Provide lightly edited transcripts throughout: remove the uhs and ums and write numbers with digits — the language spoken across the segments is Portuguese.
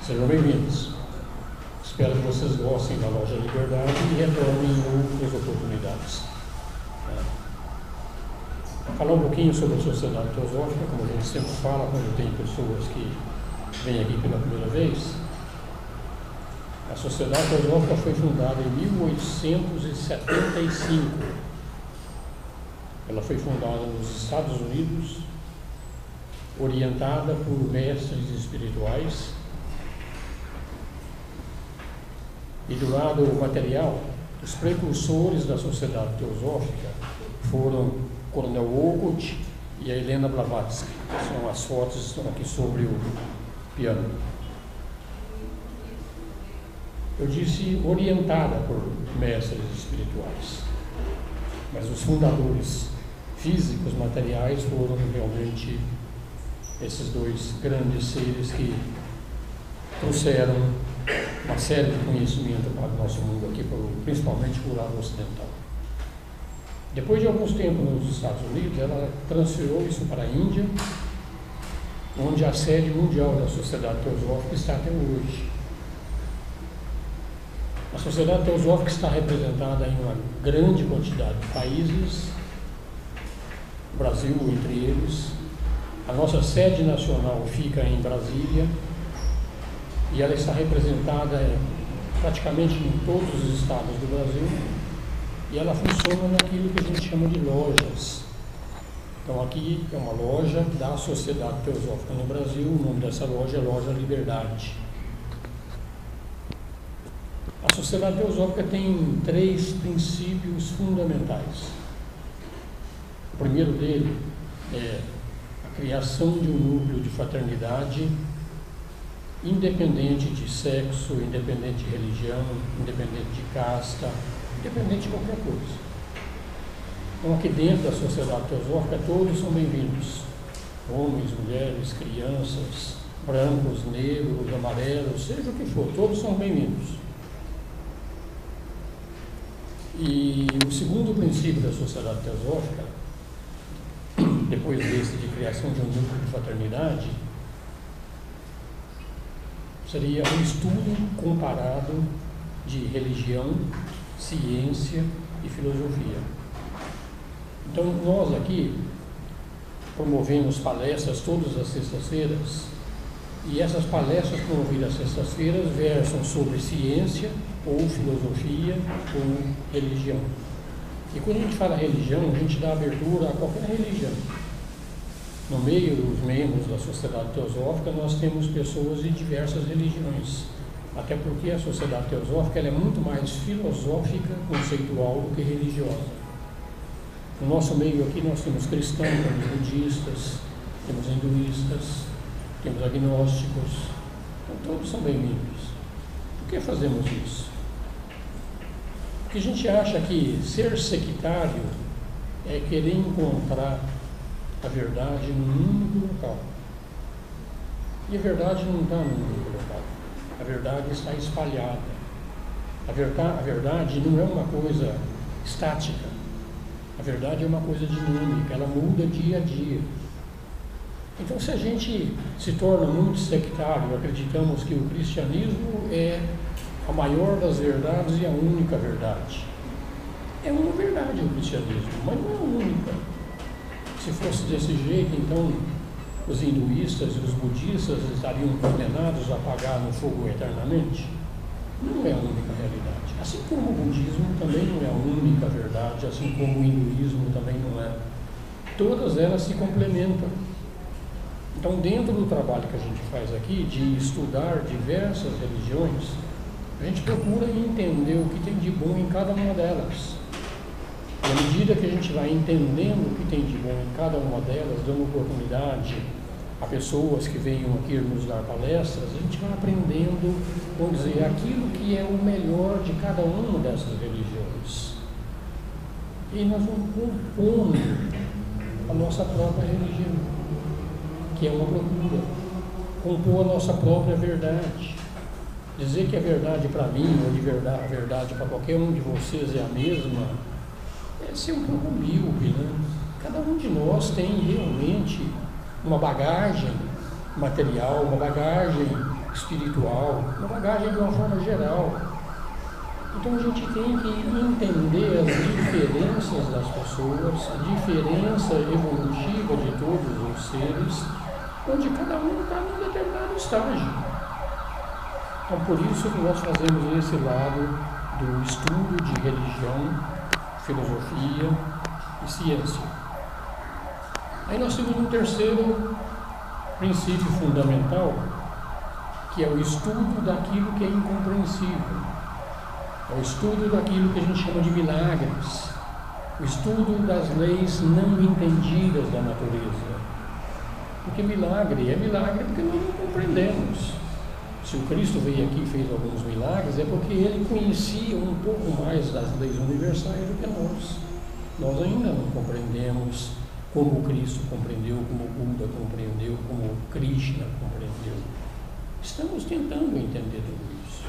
Sejam bem-vindos. Espero que vocês gostem da Loja Liberdade e retornem em outras oportunidades. Falar um pouquinho sobre a Sociedade Teosófica, como a gente sempre fala quando tem pessoas que vêm aqui pela primeira vez. A Sociedade Teosófica foi fundada em 1875. Ela foi fundada nos Estados Unidos, orientada por mestres espirituais. E do lado material, os precursores da Sociedade Teosófica foram Coronel Olcott e a Helena Blavatsky. São as fotos que estão aqui sobre o piano. Eu disse orientada por mestres espirituais, mas os fundadores físicos, materiais, foram realmente esses dois grandes seres que trouxeram uma série de conhecimento para o nosso mundo aqui, principalmente para o lado ocidental. Depois de alguns tempos nos Estados Unidos, ela transferiu isso para a Índia, onde a sede mundial da Sociedade Teosófica está até hoje. A Sociedade Teosófica está representada em uma grande quantidade de países, o Brasil entre eles. A nossa sede nacional fica em Brasília e ela está representada praticamente em todos os estados do Brasil, e ela funciona naquilo que a gente chama de lojas. Então aqui é uma loja da Sociedade Teosófica no Brasil. O nome dessa loja é Loja Liberdade. A Sociedade Teosófica tem 3 princípios fundamentais. O primeiro dele é a criação de um núcleo de fraternidade, independente de sexo, independente de religião, independente de casta, independente de qualquer coisa. Então aqui dentro da Sociedade Teosófica todos são bem-vindos. Homens, mulheres, crianças, brancos, negros, amarelos, seja o que for, todos são bem-vindos. E o segundo princípio da Sociedade Teosófica, depois desse de criação de um núcleo de fraternidade, seria um estudo comparado de religião, ciência e filosofia. Então, nós aqui promovemos palestras todas as sextas-feiras, e essas palestras promovidas às sextas-feiras versam sobre ciência, ou filosofia, ou religião. E quando a gente fala religião, a gente dá abertura a qualquer religião. No meio dos membros da Sociedade Teosófica, nós temos pessoas de diversas religiões, até porque a Sociedade Teosófica ela é muito mais filosófica, conceitual do que religiosa. No nosso meio aqui nós temos cristãos, temos budistas, temos hinduístas, temos agnósticos, então todos são bem-vindos. Por que fazemos isso? Porque a gente acha que ser sectário é querer encontrar a verdade num único local. E a verdade não está num único local. A verdade está espalhada. A verdade não é uma coisa estática. A verdade é uma coisa dinâmica, ela muda dia a dia. Então, se a gente se torna muito sectário, acreditamos que o cristianismo é a maior das verdades e a única verdade. É uma verdade o cristianismo, mas não é a única. Se fosse desse jeito, então os hinduístas e os budistas estariam condenados a pagar no fogo eternamente? Não é a única realidade. Assim como o budismo também não é a única verdade, assim como o hinduísmo também não é. Todas elas se complementam. Então, dentro do trabalho que a gente faz aqui, de estudar diversas religiões, a gente procura entender o que tem de bom em cada uma delas. E à medida que a gente vai entendendo o que tem de bom em cada uma delas, dando oportunidade a pessoas que venham aqui nos dar palestras, a gente vai aprendendo, vamos dizer, aquilo que é o melhor de cada uma dessas religiões. E nós vamos compondo a nossa própria religião, que é uma procura, compor a nossa própria verdade. Dizer que a verdade para mim, ou a verdade para qualquer um de vocês é a mesma, é ser um pouco humilde, né? Cada um de nós tem realmente uma bagagem material, uma bagagem espiritual, uma bagagem de uma forma geral. Então a gente tem que entender as diferenças das pessoas, a diferença evolutiva de todos os seres, onde cada um está em um determinado estágio. Então por isso que nós fazemos esse lado do estudo de religião, filosofia e ciência. Aí nós temos um terceiro princípio fundamental, que é o estudo daquilo que é incompreensível. É o estudo daquilo que a gente chama de milagres, o estudo das leis não entendidas da natureza. Porque milagre é milagre porque nós não compreendemos. Se o Cristo veio aqui e fez alguns milagres, é porque ele conhecia um pouco mais das leis universais do que nós. Nós ainda não compreendemos como o Cristo compreendeu, como o Buda compreendeu, como o Krishna compreendeu. Estamos tentando entender tudo isso.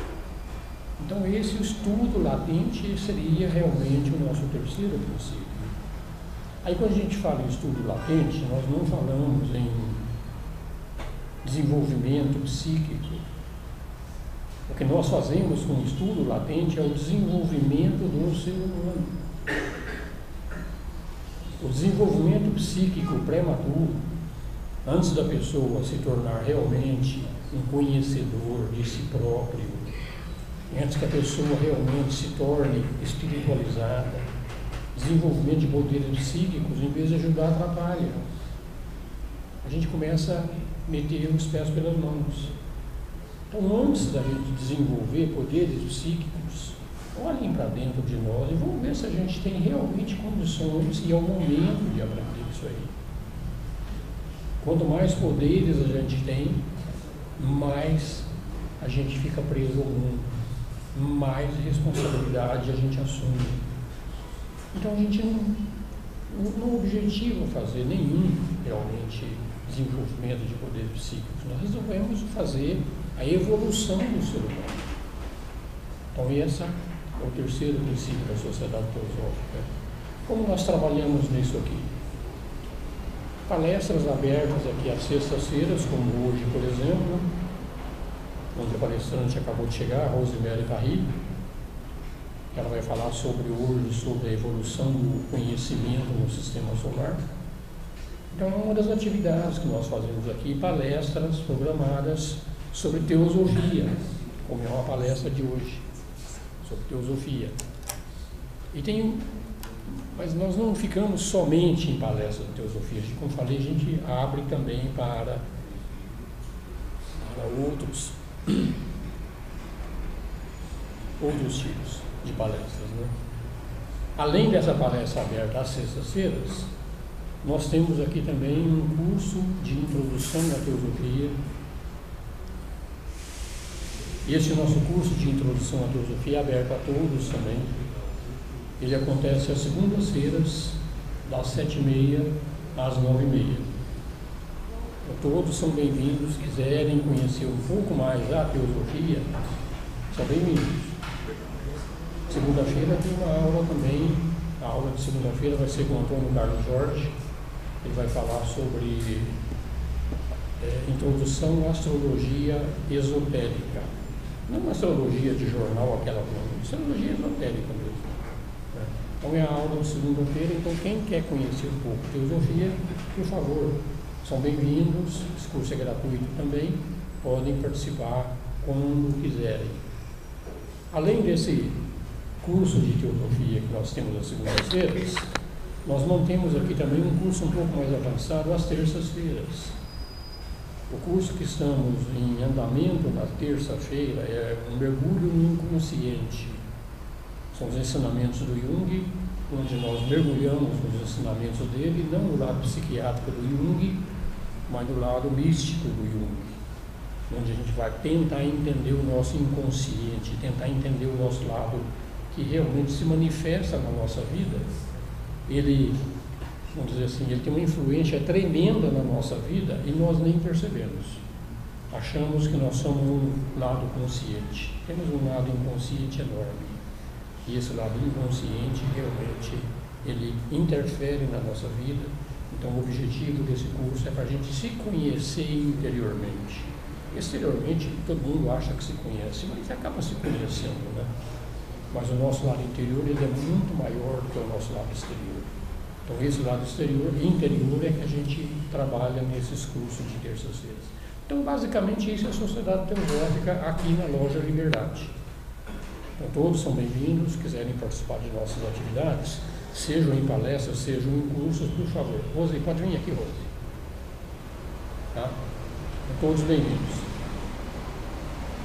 Então esse estudo latente seria realmente o nosso terceiro princípio. Aí quando a gente fala em estudo latente, nós não falamos em desenvolvimento psíquico. O que nós fazemos com o estudo latente é o desenvolvimento do ser humano. O desenvolvimento psíquico prematuro, antes da pessoa se tornar realmente um conhecedor de si próprio, antes que a pessoa realmente se torne espiritualizada, desenvolvimento de poderes psíquicos, em vez de ajudar, atrapalha. A gente começa a meter os pés pelas mãos. Então, antes da gente desenvolver poderes psíquicos, olhem para dentro de nós e vamos ver se a gente tem realmente condições e é o momento de aprender isso aí. Quanto mais poderes a gente tem, mais a gente fica preso ao mundo, mais responsabilidade a gente assume. Então a gente não objetiva fazer nenhum realmente desenvolvimento de poderes psíquicos. Nós resolvemos fazer a evolução do ser humano. Então esse é o terceiro princípio da sociedade teosófica. Como nós trabalhamos nisso aqui? Palestras abertas aqui às sextas-feiras, como hoje, por exemplo, onde a palestrante acabou de chegar, a Rosemary Carri. Ela vai falar hoje sobre a evolução do conhecimento no sistema solar. Então, é uma das atividades que nós fazemos aqui, palestras programadas sobre teosofia, como é uma palestra de hoje, sobre teosofia. Mas nós não ficamos somente em palestras de teosofia. Como falei, a gente abre também para outros tipos de palestras, né? Além dessa palestra aberta às sextas-feiras, nós temos aqui também um curso de introdução à teosofia. Esse nosso curso de introdução à teosofia é aberto a todos também. Ele acontece às segundas-feiras, das 7h30 às 9h30. Todos são bem-vindos, quiserem conhecer um pouco mais a teosofia, são bem-vindos. Segunda-feira tem uma aula também, a aula de segunda-feira vai ser com o Antônio Carlos Jorge. Ele vai falar sobre introdução à astrologia esotérica. Não astrologia de jornal, aquela astrologia esotérica mesmo. Então é a aula de segunda-feira, então quem quer conhecer um pouco de teosofia, por favor, são bem-vindos, esse curso é gratuito também, podem participar quando quiserem. Além desse curso de teosofia que nós temos às segundas-feiras, nós mantemos aqui também um curso um pouco mais avançado às terças-feiras. O curso que estamos em andamento na terça-feira é um mergulho no inconsciente. São os ensinamentos do Jung, onde nós mergulhamos nos ensinamentos dele, não no lado psiquiátrico do Jung, mas no lado místico do Jung, onde a gente vai tentar entender o nosso inconsciente, tentar entender o nosso lado que realmente se manifesta na nossa vida. Ele, vamos dizer assim, ele tem uma influência tremenda na nossa vida e nós nem percebemos. Achamos que nós somos um lado consciente. Temos um lado inconsciente enorme. E esse lado inconsciente realmente ele interfere na nossa vida. Então o objetivo desse curso é para a gente se conhecer interiormente. Exteriormente, todo mundo acha que se conhece, mas acaba se conhecendo, né? Mas o nosso lado interior ele é muito maior do que o nosso lado exterior. Então, esse lado exterior e interior é que a gente trabalha nesses cursos de terças-feiras. Então, basicamente, isso é a Sociedade Teosófica aqui na Loja Liberdade. Então, todos são bem-vindos, quiserem participar de nossas atividades, sejam em palestras, sejam em cursos, por favor. Rose, pode vir aqui, Rose. Tá? Todos bem-vindos.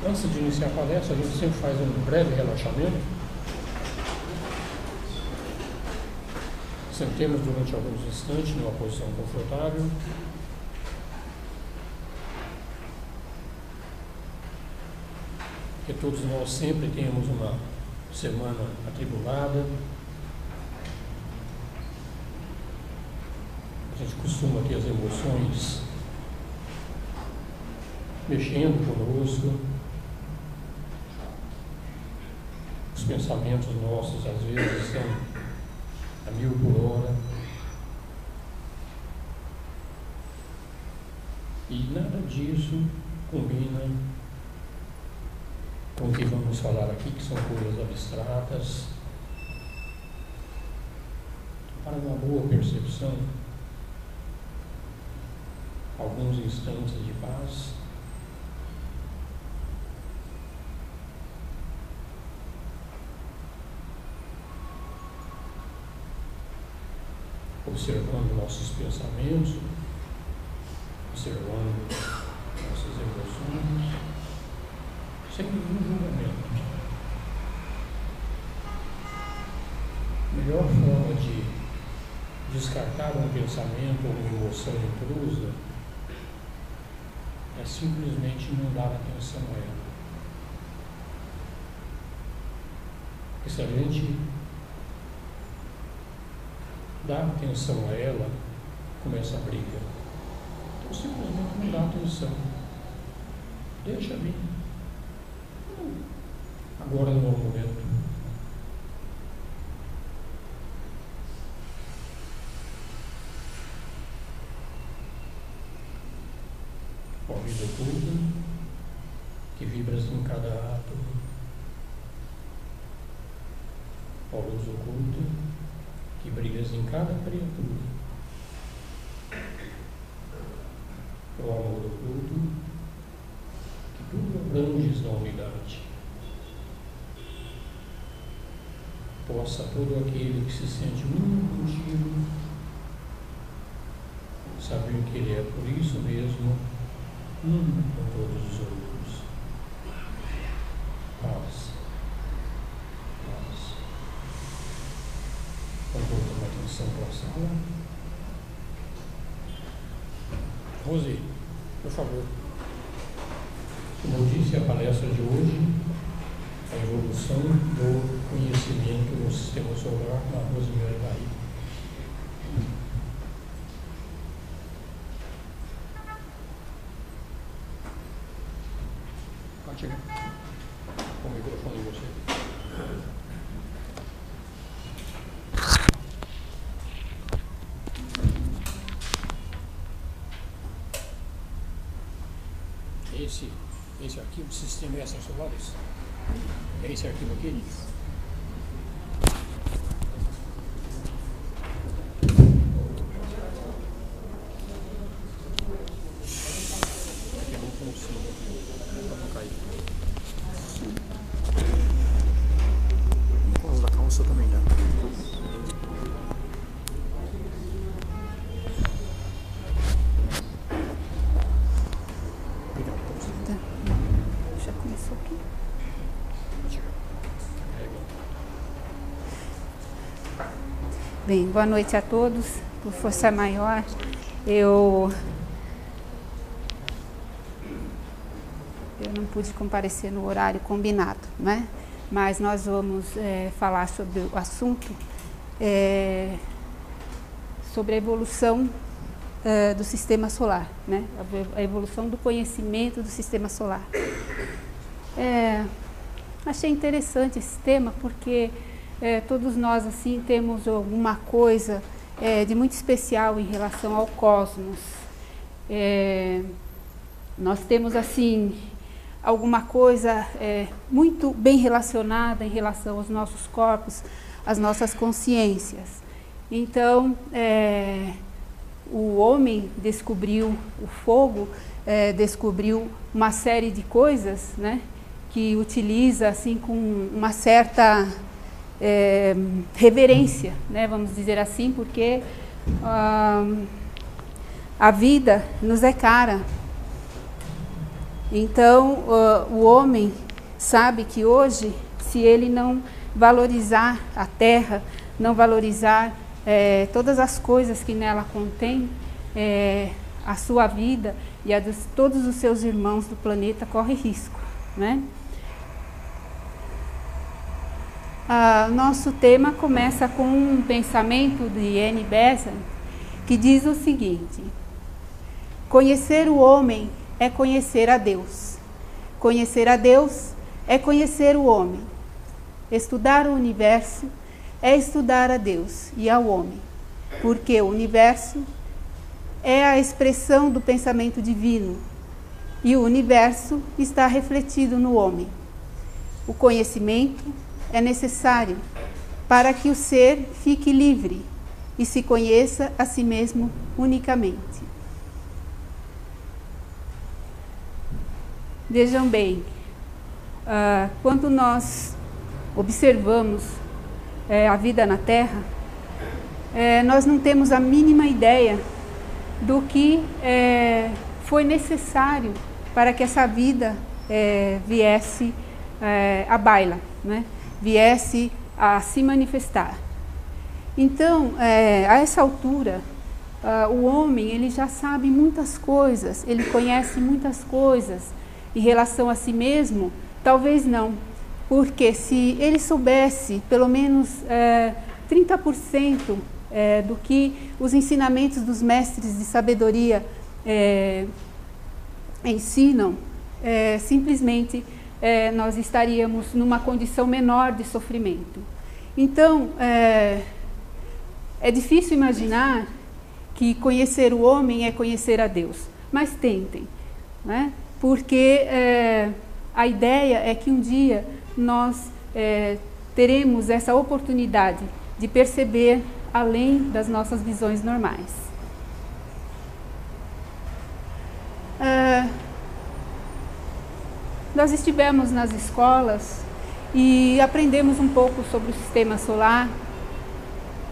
Antes de iniciar a palestra, a gente sempre faz um breve relaxamento. Sentemos durante alguns instantes numa posição confortável. Porque todos nós sempre temos uma semana atribulada. A gente costuma ter as emoções mexendo conosco. Os pensamentos nossos, às vezes, estão a 1000 por hora. E nada disso combina com o que vamos falar aqui, que são coisas abstratas. Para uma boa percepção, alguns instantes de paz. Observando nossos pensamentos, observando nossas emoções, sem nenhum julgamento. A melhor forma de descartar um pensamento ou uma emoção intrusa é simplesmente não dar atenção a ela. Porque se a gente dá atenção a ela, começa a briga. Então simplesmente não dá atenção. Deixa vir. Agora não é o momento. Ó vida oculta, que vibras em cada átomo. Ó luz oculta, que brilhas em cada criatura. O amor oculto, que tudo abranges na unidade. Possa todo aquele que se sente muito contigo saber que ele é por isso mesmo com todos os outros. Paz. Volta uma atenção para a sala. Rose, por favor. Como eu disse, a palestra de hoje, a evolução do conhecimento no sistema solar, na Rosemary Bahia. Pode chegar. Com o microfone em você. Esse arquivo de sistema extrasolares? É esse arquivo aqui? Aqui é bom com o símbolo, para não cair. O colo da calça também dá. Bem, boa noite a todos. Por força maior, eu não pude comparecer no horário combinado, né? Mas nós vamos falar sobre o assunto, sobre a evolução do sistema solar, né? A evolução do conhecimento do sistema solar. Achei interessante esse tema porque todos nós assim temos alguma coisa de muito especial em relação ao cosmos. nós temos assim alguma coisa muito bem relacionada em relação aos nossos corpos, às nossas consciências. Então, o homem descobriu o fogo, descobriu uma série de coisas, né, que utiliza assim com uma certa reverência, né, vamos dizer assim, porque a vida nos é cara. Então, o homem sabe que hoje, se ele não valorizar a terra, não valorizar todas as coisas que nela contém, a sua vida e a de todos os seus irmãos do planeta corre risco, né? Nosso tema começa com um pensamento de N. Besant, que diz o seguinte: conhecer o homem é conhecer a Deus. Conhecer a Deus é conhecer o homem. Estudar o universo é estudar a Deus e ao homem, porque o universo é a expressão do pensamento divino e o universo está refletido no homem. O conhecimento é necessário para que o ser fique livre e se conheça a si mesmo unicamente. Vejam bem, quando nós observamos a vida na Terra, nós não temos a mínima ideia do que foi necessário para que essa vida viesse à baila, né? Viesse a se manifestar. Então, a essa altura, o homem ele já sabe muitas coisas, ele conhece muitas coisas em relação a si mesmo. Talvez não, porque se ele soubesse pelo menos 30% do que os ensinamentos dos mestres de sabedoria ensinam, simplesmente nós estaríamos numa condição menor de sofrimento. Então, é difícil imaginar que conhecer o homem é conhecer a Deus, mas tentem, né? Porque a ideia é que um dia nós teremos essa oportunidade de perceber além das nossas visões normais. Nós estivemos nas escolas e aprendemos um pouco sobre o sistema solar.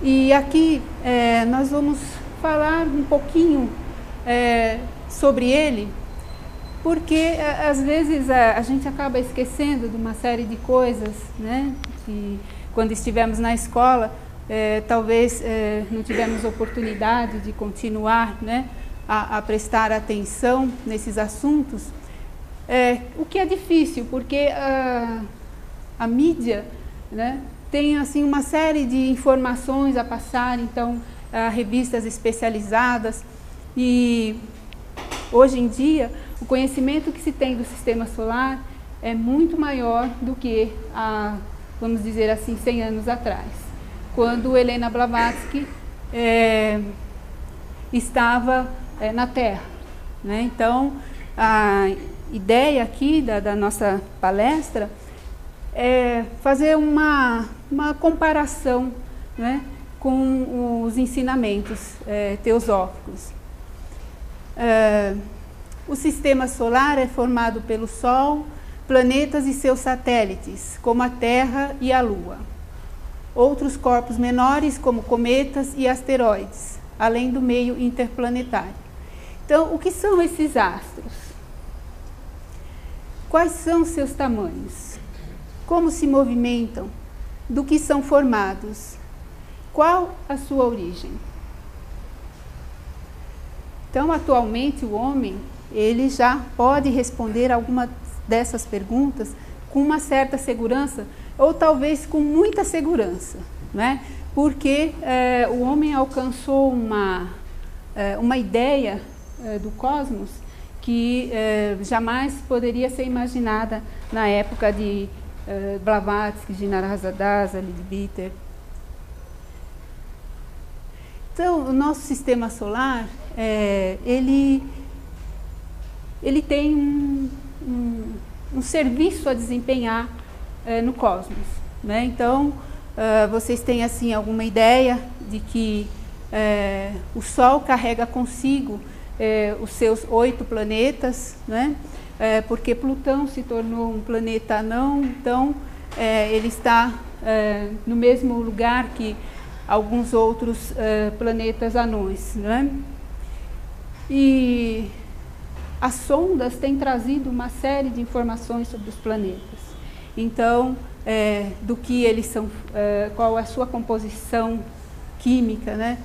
E aqui nós vamos falar um pouquinho sobre ele, porque às vezes a gente acaba esquecendo de uma série de coisas, né? Que quando estivemos na escola, talvez não tivemos oportunidade de continuar, né, a prestar atenção nesses assuntos, o que é difícil, porque a mídia, né, tem assim uma série de informações a passar, então revistas especializadas, e hoje em dia o conhecimento que se tem do sistema solar é muito maior do que há, vamos dizer assim, 100 anos atrás, quando Helena Blavatsky estava na Terra, né? Então, a ideia aqui da nossa palestra é fazer uma comparação, né, com os ensinamentos teosóficos. O sistema solar é formado pelo Sol, planetas e seus satélites, como a Terra e a Lua. Outros corpos menores, como cometas e asteroides, além do meio interplanetário. Então, o que são esses astros? Quais são seus tamanhos? Como se movimentam? Do que são formados? Qual a sua origem? Então, atualmente, o homem ele já pode responder alguma dessas perguntas com uma certa segurança, ou talvez com muita segurança, né? Porque o homem alcançou uma ideia do cosmos que jamais poderia ser imaginada na época de Blavatsky, de Narahasadaza, Leadbeater. Então, o nosso sistema solar, ele ele tem um serviço a desempenhar no cosmos, né? Então, vocês têm assim alguma ideia de que o Sol carrega consigo os seus 8 planetas, né? Porque Plutão se tornou um planeta anão, então ele está no mesmo lugar que alguns outros planetas anões, né? E as sondas têm trazido uma série de informações sobre os planetas. Então, do que eles são, qual é a sua composição química, né?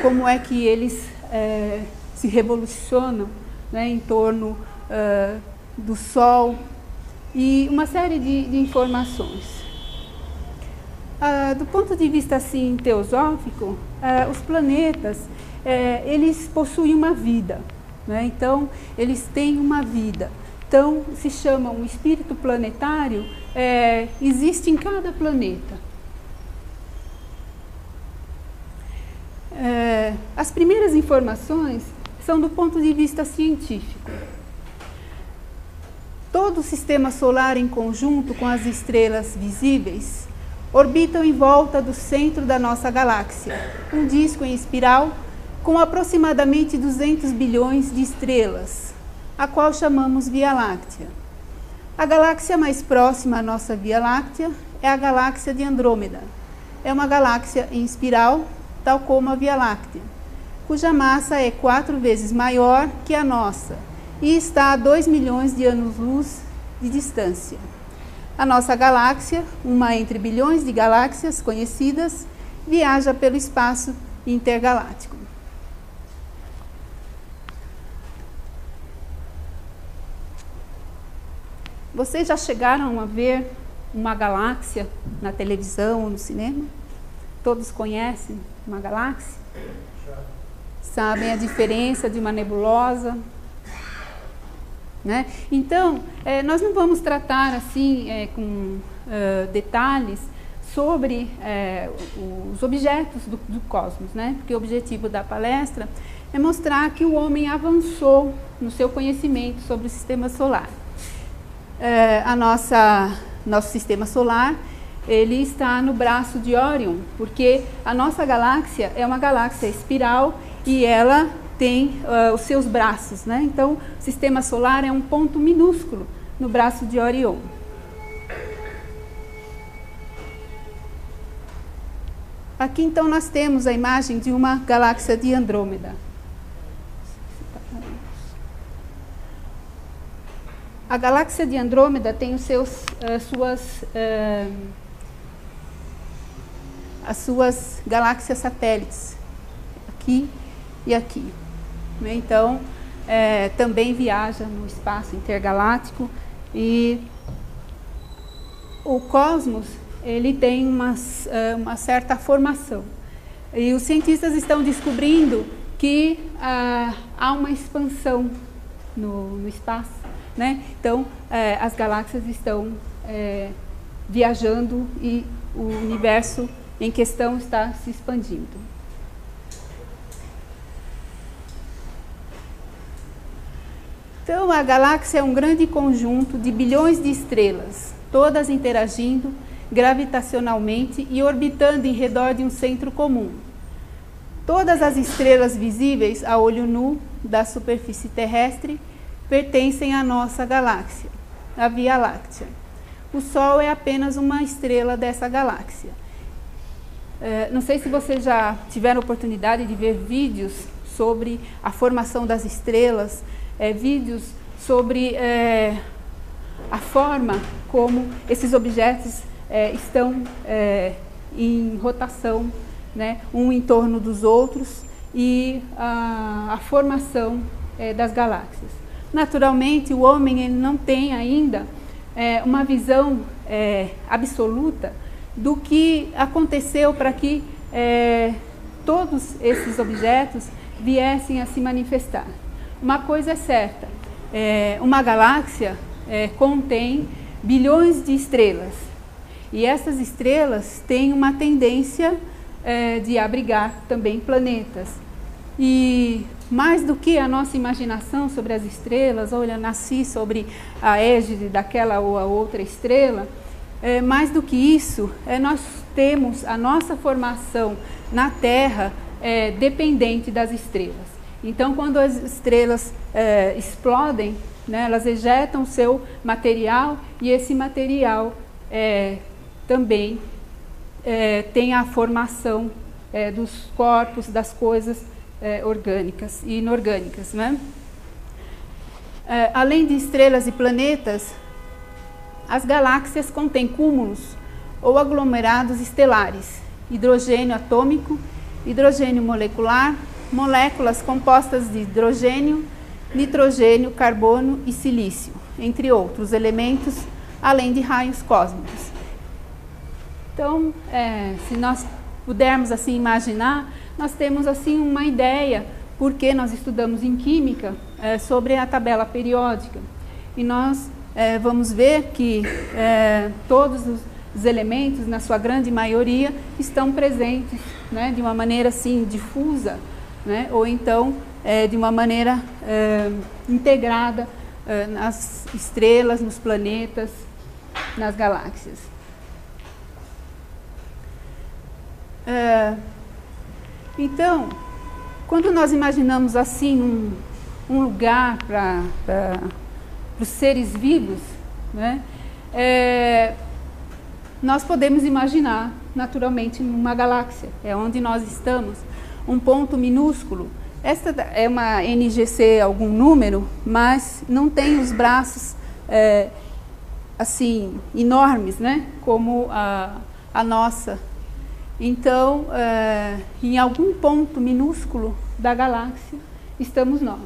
Como é que eles se revolucionam, né, em torno do Sol, e uma série de informações. Do ponto de vista assim, teosófico, os planetas eles possuem uma vida, né? Então, eles têm uma vida. Então, se chama um espírito planetário, existe em cada planeta. As primeiras informações são do ponto de vista científico. Todo o sistema solar, em conjunto com as estrelas visíveis, orbitam em volta do centro da nossa galáxia, um disco em espiral com aproximadamente 200 bilhões de estrelas, a qual chamamos Via Láctea. A galáxia mais próxima à nossa Via Láctea é a galáxia de Andrômeda. É uma galáxia em espiral, tal como a Via Láctea, cuja massa é 4 vezes maior que a nossa e está a 2 milhões de anos-luz de distância. A nossa galáxia, uma entre bilhões de galáxias conhecidas, viaja pelo espaço intergaláctico. Vocês já chegaram a ver uma galáxia na televisão ou no cinema? Todos conhecem uma galáxia? Sabem a diferença de uma nebulosa? Né? Então, nós não vamos tratar assim com detalhes sobre os objetos do cosmos, né? Porque o objetivo da palestra é mostrar que o homem avançou no seu conhecimento sobre o sistema solar. Nosso sistema solar, ele está no braço de Órion, porque a nossa galáxia é uma galáxia espiral e ela tem os seus braços, né? Então, o sistema solar é um ponto minúsculo no braço de Orion. Aqui, então, nós temos a imagem de uma galáxia de Andrômeda. A galáxia de Andrômeda tem as suas galáxias satélites, aqui e aqui. Então, também viaja no espaço intergaláctico, e o cosmos ele tem uma certa formação. E os cientistas estão descobrindo que há uma expansão no espaço, né? Então, as galáxias estão viajando e o universo em questão está se expandindo. Então, a galáxia é um grande conjunto de bilhões de estrelas, todas interagindo gravitacionalmente e orbitando em redor de um centro comum. Todas as estrelas visíveis a olho nu da superfície terrestre pertencem à nossa galáxia, a Via Láctea. O Sol é apenas uma estrela dessa galáxia. Não sei se vocês já tiveram oportunidade de ver vídeos sobre a formação das estrelas, vídeos sobre a forma como esses objetos estão em rotação, né, um em torno dos outros, e a formação das galáxias. Naturalmente, o homem ele não tem ainda uma visão absoluta do que aconteceu para que todos esses objetos viessem a se manifestar. Uma coisa é certa, uma galáxia contém bilhões de estrelas, e essas estrelas têm uma tendência de abrigar também planetas. E mais do que a nossa imaginação sobre as estrelas, olha, nasci sobre a égide daquela ou a outra estrela, mais do que isso, nós temos a nossa formação na Terra dependente das estrelas. Então, quando as estrelas explodem, né, elas ejetam o seu material, e esse material também tem a formação dos corpos, das coisas orgânicas e inorgânicas, né? Além de estrelas e planetas, as galáxias contêm cúmulos ou aglomerados estelares, hidrogênio atômico, hidrogênio molecular, moléculas compostas de hidrogênio, nitrogênio, carbono e silício, entre outros elementos, além de raios cósmicos. Então, se nós pudermos assim imaginar, nós temos assim uma ideia, porque nós estudamos em química sobre a tabela periódica, e nós vamos ver que todos os elementos, na sua grande maioria, estão presentes, né, de uma maneira assim difusa, né, ou então de uma maneira integrada nas estrelas, nos planetas, nas galáxias. Então, quando nós imaginamos assim um lugar para os seres vivos, né, nós podemos imaginar naturalmente uma galáxia, é onde nós estamos, um ponto minúsculo. Esta é uma NGC, algum número, mas não tem os braços assim enormes, né, como a nossa. Então, em algum ponto minúsculo da galáxia estamos nós.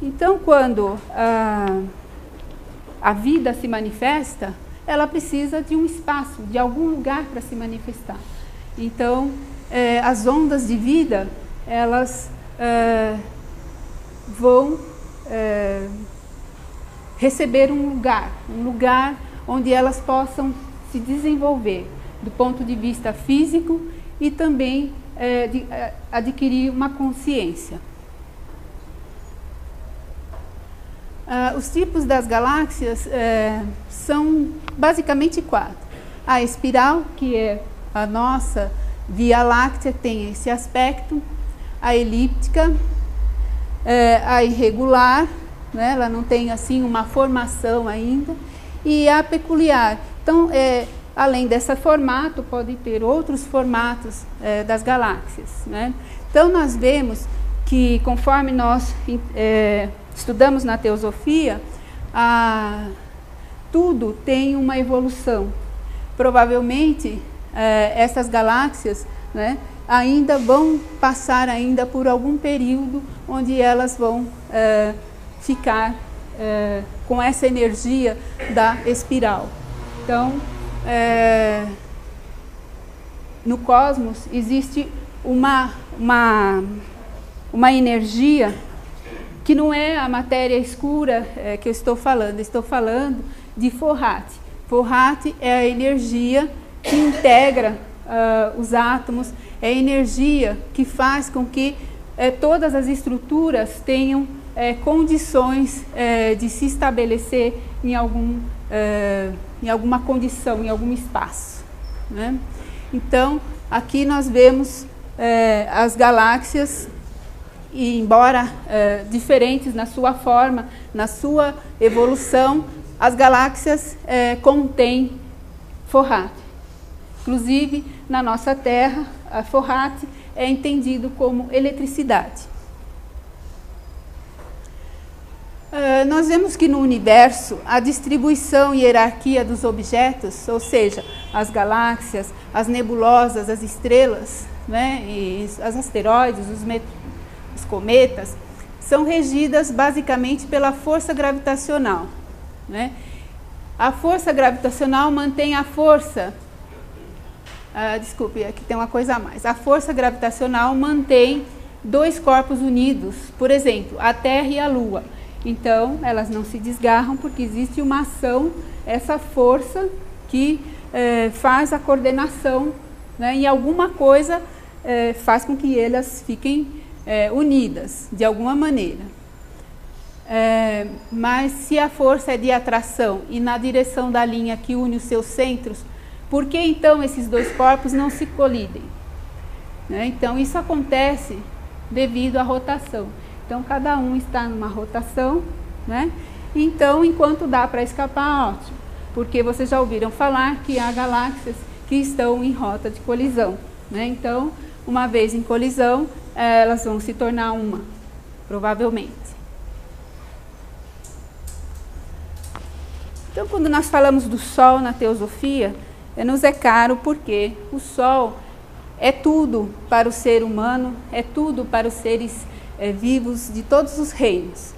Então, quando a vida se manifesta, ela precisa de um espaço, de algum lugar para se manifestar. Então, as ondas de vida, elas vão receber um lugar onde elas possam se desenvolver do ponto de vista físico e também adquirir uma consciência. Os tipos das galáxias são basicamente 4. A espiral, que é a nossa Via Láctea, tem esse aspecto. A elíptica, a irregular, né, ela não tem assim uma formação ainda, e a peculiar. Então, além desse formato, pode ter outros formatos das galáxias, né? Então, nós vemos que, conforme nós estudamos na teosofia, tudo tem uma evolução. Provavelmente, essas galáxias, né, ainda vão passar ainda por algum período onde elas vão ficar com essa energia da espiral. Então, no cosmos existe uma energia que não é a matéria escura que eu estou falando de Fohat. Fohat é a energia que integra os átomos, é a energia que faz com que todas as estruturas tenham condições de se estabelecer em alguma condição, em algum espaço, né? Então, aqui nós vemos as galáxias, e embora diferentes na sua forma, na sua evolução, as galáxias contêm Fohat. Inclusive, na nossa Terra, a Fohat é entendido como eletricidade. Nós vemos que no universo, a distribuição e hierarquia dos objetos, ou seja, as galáxias, as nebulosas, as estrelas, né, e os asteroides, os cometas, são regidas basicamente pela força gravitacional, né? A força gravitacional mantém a força... desculpe, aqui tem uma coisa a mais. A força gravitacional mantém dois corpos unidos, por exemplo, a Terra e a Lua. Então, elas não se desgarram porque existe uma ação, essa força que faz a coordenação, né, e alguma coisa faz com que elas fiquem unidas, de alguma maneira. Mas se a força é de atração e na direção da linha que une os seus centros, por que então esses dois corpos não se colidem? Então isso acontece devido à rotação. Então cada um está numa rotação, né? Então enquanto dá para escapar, ótimo, porque vocês já ouviram falar que há galáxias que estão em rota de colisão, né? Então uma vez em colisão, elas vão se tornar uma, provavelmente. Então, quando nós falamos do Sol na teosofia, nos é caro porque o Sol é tudo para o ser humano, é tudo para os seres vivos de todos os reinos.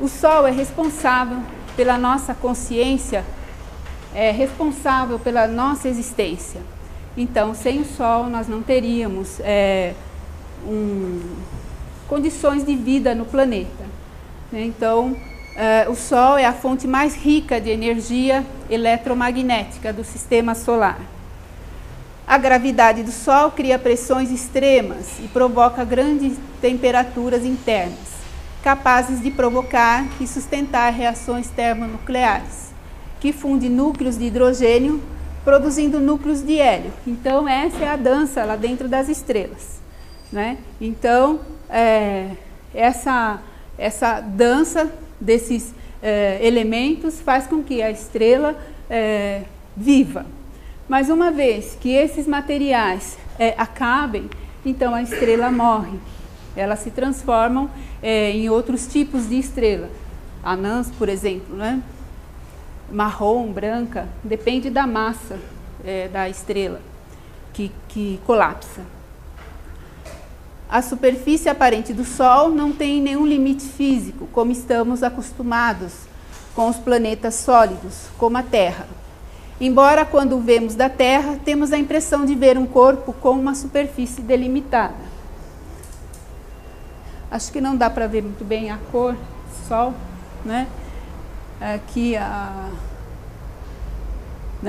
O Sol é responsável pela nossa consciência, é responsável pela nossa existência. Então, sem o Sol, nós não teríamos condições de vida no planeta. Então, o Sol é a fonte mais rica de energia eletromagnética do sistema solar. A gravidade do Sol cria pressões extremas e provoca grandes temperaturas internas, capazes de provocar e sustentar reações termonucleares, que fundem núcleos de hidrogênio, produzindo núcleos de hélio. Então, essa é a dança lá dentro das estrelas, né? Então, essa dança desses elementos faz com que a estrela viva. Mas uma vez que esses materiais acabem, então a estrela morre. Elas se transformam em outros tipos de estrela. Anãs, por exemplo, né? Marrom, branca, depende da massa da estrela que colapsa. A superfície aparente do Sol não tem nenhum limite físico, como estamos acostumados com os planetas sólidos, como a Terra. Embora, quando o vemos da Terra, temos a impressão de ver um corpo com uma superfície delimitada. Acho que não dá para ver muito bem a cor do Sol, né? Aqui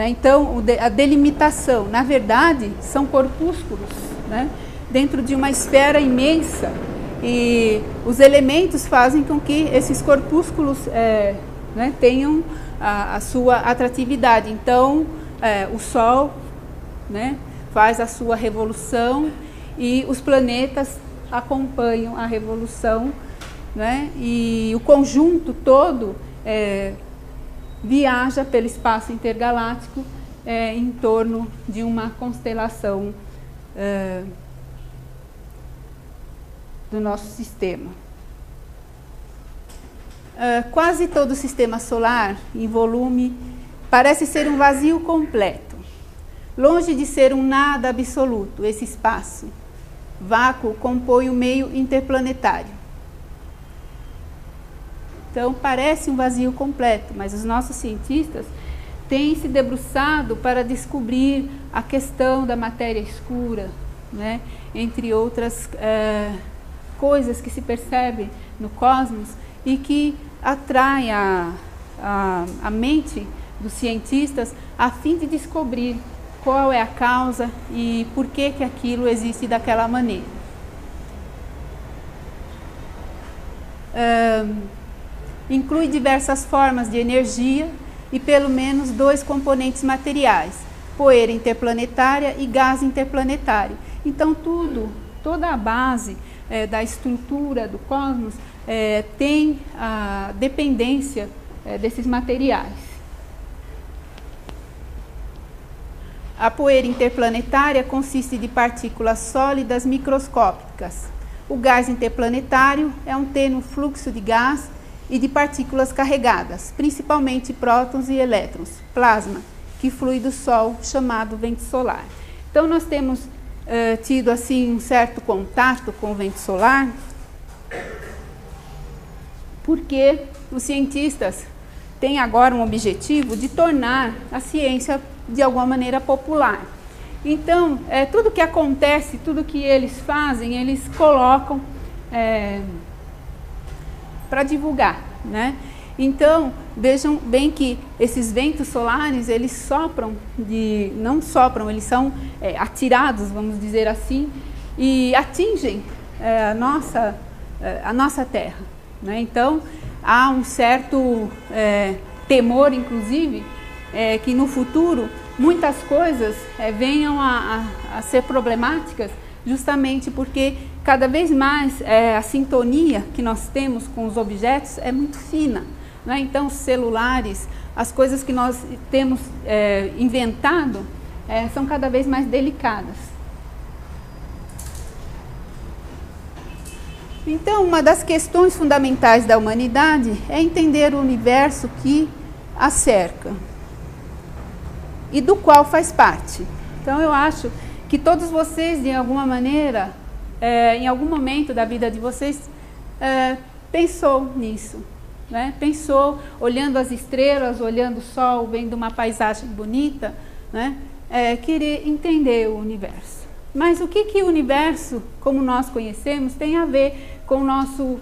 então, a delimitação, na verdade, são corpúsculos, né? Dentro de uma esfera imensa, e os elementos fazem com que esses corpúsculos tenham a sua atratividade. Então, o Sol, né, faz a sua revolução e os planetas acompanham a revolução, né, e o conjunto todo viaja pelo espaço intergaláctico em torno de uma constelação do nosso sistema. Quase todo o sistema solar, em volume, parece ser um vazio completo. Longe de ser um nada absoluto, esse espaço. Vácuo compõe o meio interplanetário. Então, parece um vazio completo, mas os nossos cientistas têm se debruçado para descobrir a questão da matéria escura, né? Entre outras coisas que se percebem no cosmos e que atraem a mente dos cientistas a fim de descobrir qual é a causa e por que aquilo existe daquela maneira. Inclui diversas formas de energia e pelo menos 2 componentes materiais, poeira interplanetária e gás interplanetário. Então toda a base da estrutura do cosmos tem a dependência desses materiais. A poeira interplanetária consiste de partículas sólidas microscópicas. O gás interplanetário é um tênue fluxo de gás e de partículas carregadas, principalmente prótons e elétrons, plasma, que flui do Sol, chamado vento solar. Então nós temos tido assim um certo contato com o vento solar, porque os cientistas têm agora um objetivo de tornar a ciência de alguma maneira popular. Então, tudo que acontece, tudo que eles fazem, eles colocam para divulgar, né? Então, vejam bem que esses ventos solares, eles sopram, não sopram, eles são atirados, vamos dizer assim, e atingem a nossa Terra, né? Então, há um certo temor, inclusive, que no futuro muitas coisas venham a ser problemáticas, justamente porque cada vez mais a sintonia que nós temos com os objetos é muito fina, né? Então, os celulares, as coisas que nós temos inventado são cada vez mais delicadas. Então, uma das questões fundamentais da humanidade é entender o universo que a cerca e do qual faz parte. Então, eu acho que todos vocês, de alguma maneira, em algum momento da vida de vocês, pensou nisso, né? Pensou, olhando as estrelas, olhando o sol, vendo uma paisagem bonita, né? Querer entender o universo. Mas o que o universo, como nós conhecemos, tem a ver com o nosso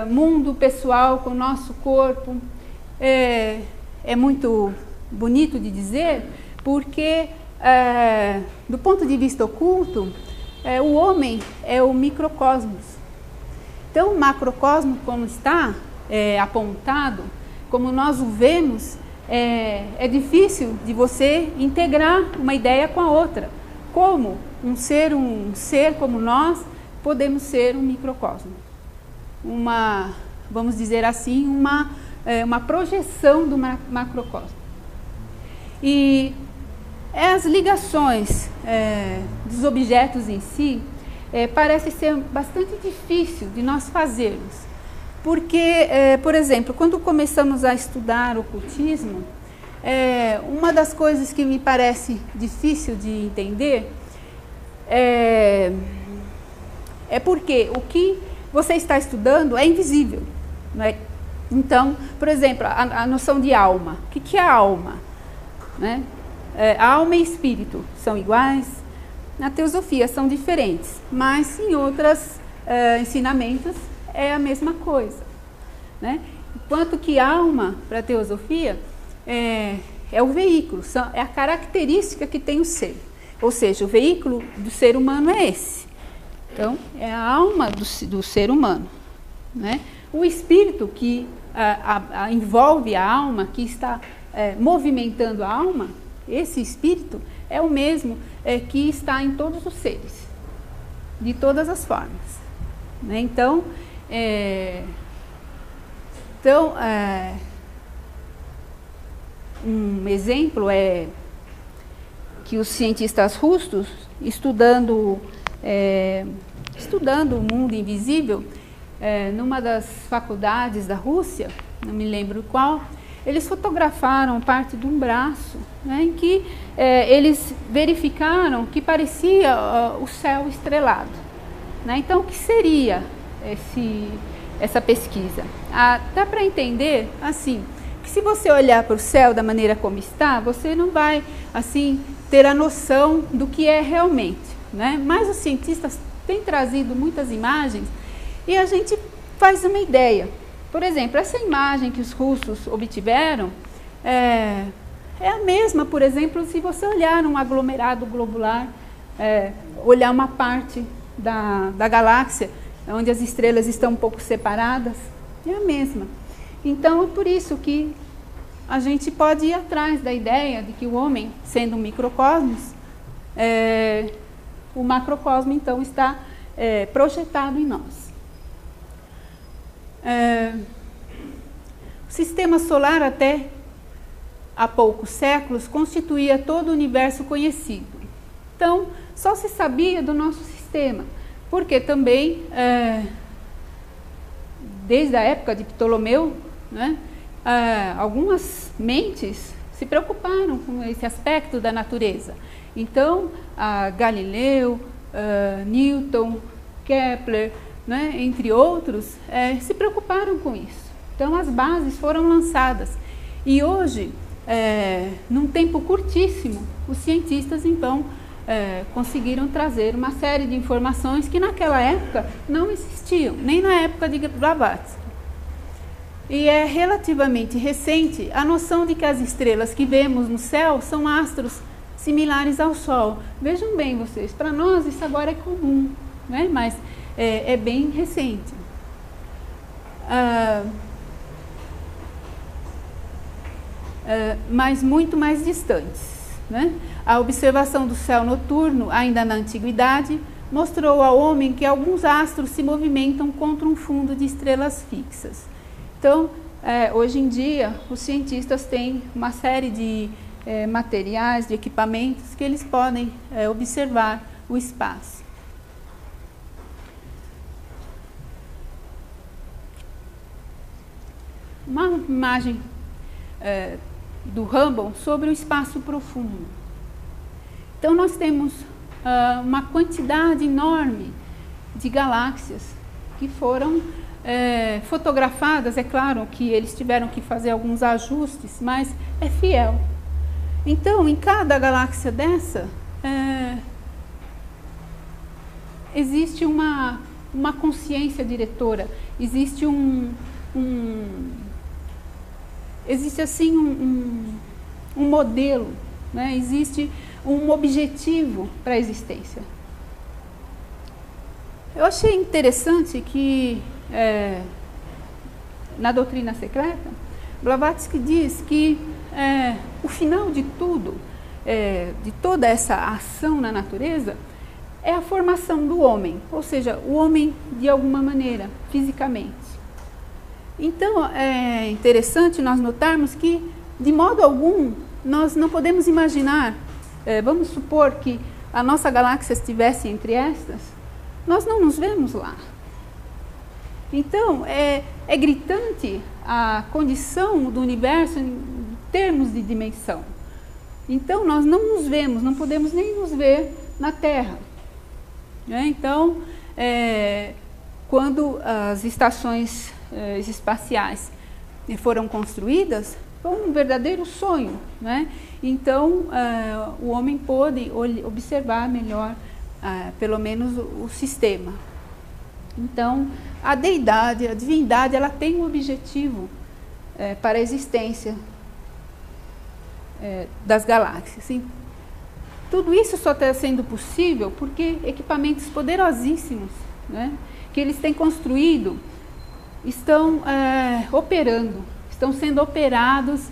mundo pessoal, com o nosso corpo? É muito bonito de dizer, porque do ponto de vista oculto, o homem é o microcosmos. Então, o macrocosmo, como está apontado, como nós o vemos, é difícil de você integrar uma ideia com a outra. Como um ser como nós, podemos ser um microcosmo. Vamos dizer assim, uma projeção do macrocosmo. E as ligações dos objetos em si parece ser bastante difícil de nós fazermos. Porque, por exemplo, quando começamos a estudar o ocultismo, uma das coisas que me parece difícil de entender é porque o que você está estudando é invisível, não é? Então, por exemplo, a noção de alma. O que é a alma? Né? Alma e espírito são iguais? Na teosofia são diferentes, mas em outros ensinamentos é a mesma coisa, né? Enquanto que alma, para a teosofia, é o veículo, é a característica que tem o ser. Ou seja, o veículo do ser humano é esse. Então, é a alma do ser humano, né? O espírito que envolve a alma, que está movimentando a alma, esse espírito é o mesmo que está em todos os seres, de todas as formas, né? Então, um exemplo é que os cientistas russos, estudando o mundo invisível, numa das faculdades da Rússia, não me lembro qual, eles fotografaram parte de um braço, né, em que eles verificaram que parecia o céu estrelado, né? Então, o que seria essa pesquisa? Dá para entender, assim, que se você olhar para o céu da maneira como está, você não vai, assim, ter a noção do que é realmente, né? Mas os cientistas têm trazido muitas imagens e a gente faz uma ideia. Por exemplo, essa imagem que os russos obtiveram é a mesma, por exemplo, se você olhar um aglomerado globular, olhar uma parte da galáxia, onde as estrelas estão um pouco separadas, é a mesma. Então, é por isso que a gente pode ir atrás da ideia de que o homem, sendo um microcosmos, o macrocosmo, então, está projetado em nós. O sistema solar, até há poucos séculos, constituía todo o universo conhecido. Então, só se sabia do nosso sistema, porque também, desde a época de Ptolomeu, né, algumas mentes se preocuparam com esse aspecto da natureza. Então, Galileu, Newton, Kepler, né, entre outros, se preocuparam com isso. Então, as bases foram lançadas. E hoje, num tempo curtíssimo, os cientistas, então, conseguiram trazer uma série de informações que naquela época não existiam, nem na época de Blavatsky. E é relativamente recente a noção de que as estrelas que vemos no céu são astros similares ao Sol. Vejam bem vocês, para nós isso agora é comum, né? Mas é bem recente. Mas muito mais distantes, né? A observação do céu noturno, ainda na antiguidade, mostrou ao homem que alguns astros se movimentam contra um fundo de estrelas fixas. Então, hoje em dia, os cientistas têm uma série de materiais, de equipamentos que eles podem observar o espaço. Uma imagem do Hubble sobre o espaço profundo. Então, nós temos uma quantidade enorme de galáxias que foram fotografadas. É claro que eles tiveram que fazer alguns ajustes, mas é fiel. Então, em cada galáxia dessa, existe uma consciência diretora, existe existe assim um modelo, né? Existe um objetivo para a existência. Eu achei interessante que na doutrina secreta, Blavatsky diz que o final de tudo, de toda essa ação na natureza, é a formação do homem, ou seja, o homem de alguma maneira, fisicamente. Então, é interessante nós notarmos que, de modo algum, nós não podemos imaginar, vamos supor que a nossa galáxia estivesse entre estas, nós não nos vemos lá. Então, é gritante a condição do universo em termos de dimensão. Então, nós não nos vemos, não podemos nem nos ver na Terra. Então, quando as estações espaciais foram construídas, foi um verdadeiro sonho, né? Então, o homem pôde observar melhor, pelo menos, o sistema. Então, a deidade, a divindade, ela tem um objetivo para a existência das galáxias. E tudo isso só está sendo possível porque equipamentos poderosíssimos, né, que eles têm construído, estão operando, estão sendo operados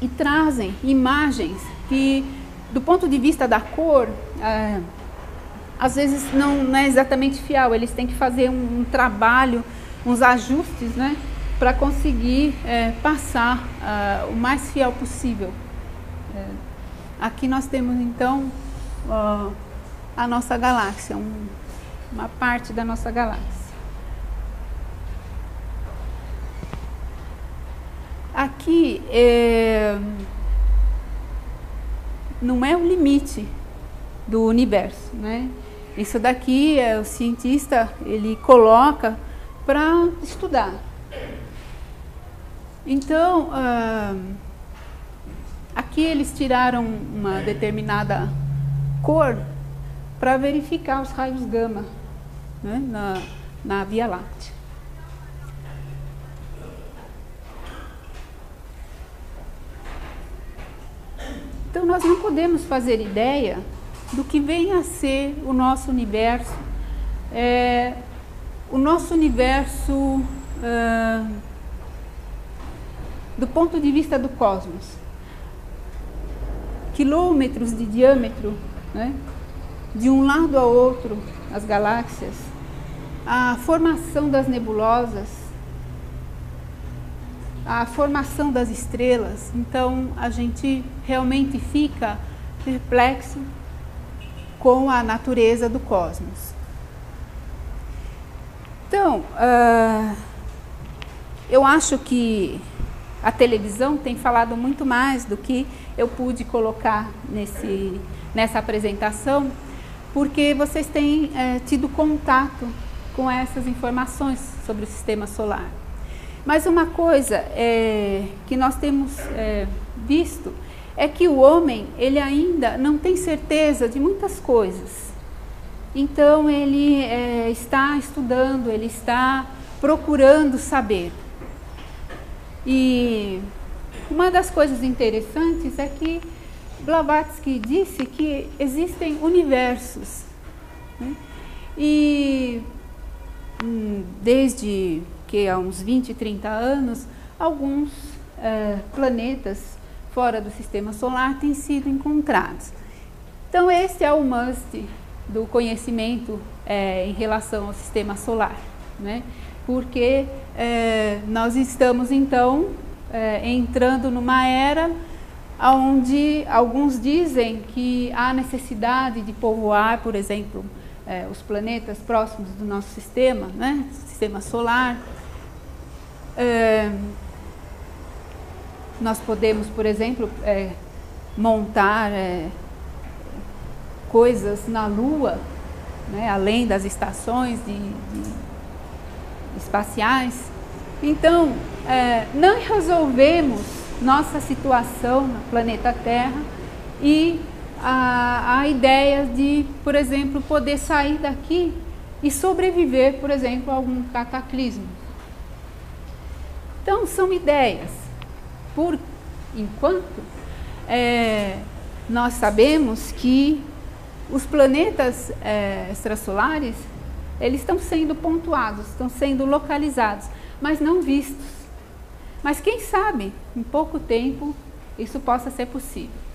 e trazem imagens que, do ponto de vista da cor, às vezes não é exatamente fiel. Eles têm que fazer um trabalho, uns ajustes, né, para conseguir passar o mais fiel possível. Aqui nós temos então a nossa galáxia, uma parte da nossa galáxia. Aqui não é o limite do universo, né? Isso daqui o cientista ele coloca para estudar. Então, aqui eles tiraram uma determinada cor para verificar os raios gama, né, na Via Láctea. Então, nós não podemos fazer ideia do que vem a ser o nosso universo. O nosso universo, do ponto de vista do cosmos, quilômetros de diâmetro, né? De um lado ao outro, as galáxias, a formação das nebulosas, a formação das estrelas. Então, a gente realmente fica perplexo com a natureza do cosmos. Então, eu acho que a televisão tem falado muito mais do que eu pude colocar nessa apresentação, porque vocês têm tido contato com essas informações sobre o sistema solar. Mas uma coisa que nós temos visto é que o homem ele ainda não tem certeza de muitas coisas. Então ele está estudando, ele está procurando saber. E uma das coisas interessantes é que Blavatsky disse que existem universos né? E desde que há uns 20, 30 anos, alguns planetas fora do sistema solar têm sido encontrados. Então esse é o must do conhecimento em relação ao sistema solar, né? Porque nós estamos então entrando numa era onde alguns dizem que há necessidade de povoar, por exemplo, os planetas próximos do nosso sistema, né? Sistema solar. Nós podemos, por exemplo, montar coisas na Lua, né? Além das estações espaciais. Então, não resolvemos nossa situação no planeta Terra e a ideia de, por exemplo, poder sair daqui e sobreviver, por exemplo, a algum cataclismo. Então, são ideias. Por enquanto, nós sabemos que os planetas extrasolares, eles estão sendo pontuados, estão sendo localizados, mas não vistos. Mas quem sabe, em pouco tempo, isso possa ser possível.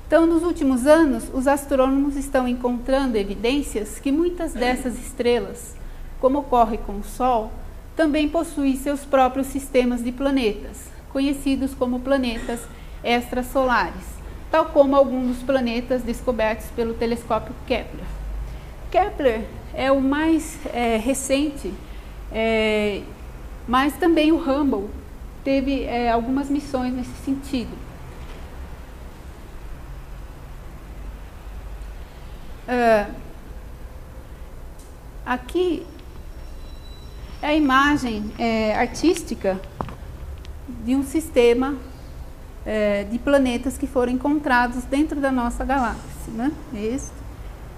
Então, nos últimos anos, os astrônomos estão encontrando evidências que muitas dessas estrelas, como ocorre com o Sol, também possuem seus próprios sistemas de planetas, conhecidos como planetas extrasolares, tal como alguns dos planetas descobertos pelo telescópio Kepler. Kepler é o mais recente, mas também o Hubble teve algumas missões nesse sentido. Aqui é a imagem artística de um sistema de planetas que foram encontrados dentro da nossa galáxia, né? Este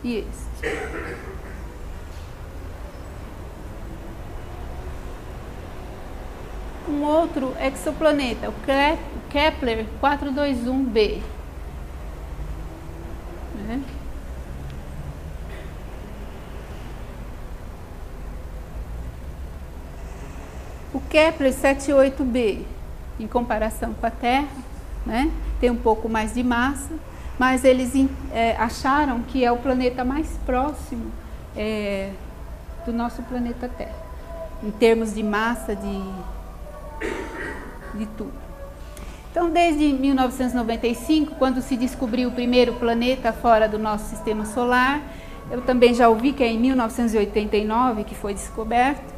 e este. Um outro exoplaneta, o Kepler 421b. Né? O Kepler 78b, em comparação com a Terra, né, tem um pouco mais de massa, mas eles acharam que é o planeta mais próximo do nosso planeta Terra, em termos de massa, de tudo. Então, desde 1995, quando se descobriu o primeiro planeta fora do nosso sistema solar, eu também já ouvi que é em 1989 que foi descoberto,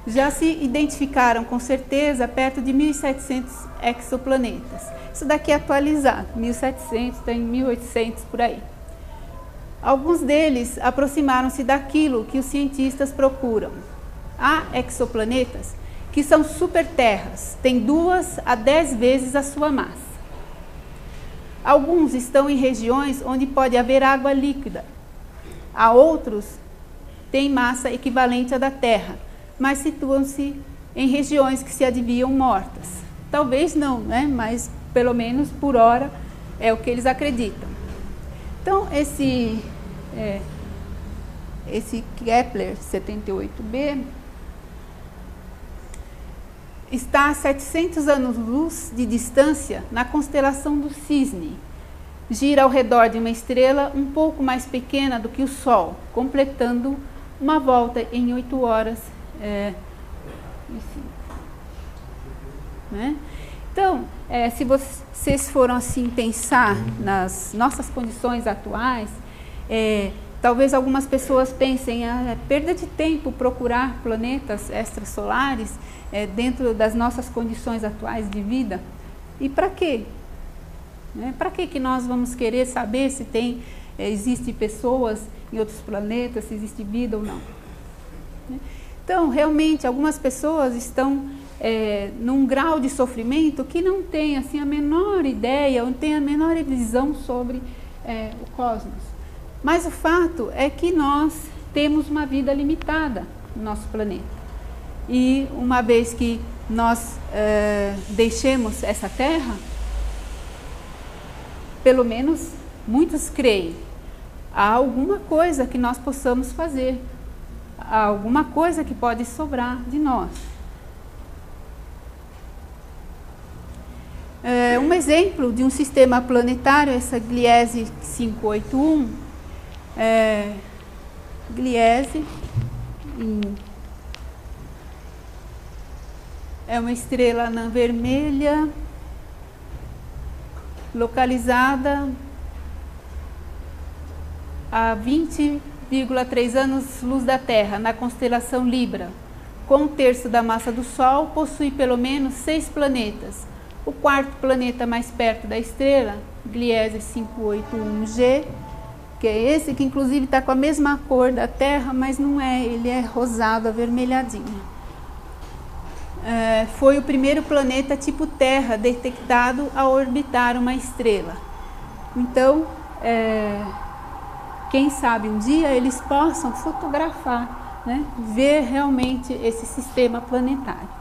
já se identificaram com certeza perto de 1.700 exoplanetas. Isso daqui é atualizado, 1.700, tem 1.800 por aí. Alguns deles aproximaram-se daquilo que os cientistas procuram. Há exoplanetas que são superterras, têm 2 a 10 vezes a sua massa. Alguns estão em regiões onde pode haver água líquida. Há outros que têm massa equivalente à da Terra, mas situam-se em regiões que se adivinham mortas. Talvez não, né? Mas pelo menos por hora é o que eles acreditam. Então, esse Kepler 78b está a 700 anos-luz de distância na constelação do Cisne. Gira ao redor de uma estrela um pouco mais pequena do que o Sol, completando uma volta em 8 horas. Né? Então, se vocês foram assim pensar nas nossas condições atuais, talvez algumas pessoas pensem, é perda de tempo procurar planetas extrasolares dentro das nossas condições atuais de vida. E para quê? Para que nós vamos querer saber se existem pessoas em outros planetas, se existe vida ou não? Então, realmente, algumas pessoas estão num grau de sofrimento que não tem assim, a menor ideia, não tem a menor visão sobre o cosmos. Mas o fato é que nós temos uma vida limitada no nosso planeta. E uma vez que nós deixemos essa Terra, pelo menos muitos creem há alguma coisa que nós possamos fazer, há alguma coisa que pode sobrar de nós. Um exemplo de um sistema planetário, essa Gliese 581, Gliese é uma estrela anã vermelha, localizada a 20,3 anos-luz da Terra, na constelação Libra. Com um terço da massa do Sol, possui pelo menos 6 planetas. O quarto planeta mais perto da estrela, Gliese 581G, que é esse que inclusive está com a mesma cor da Terra, mas não é, ele é rosado, avermelhadinho. Foi o primeiro planeta tipo Terra detectado ao orbitar uma estrela. Então, quem sabe um dia eles possam fotografar, né, ver realmente esse sistema planetário.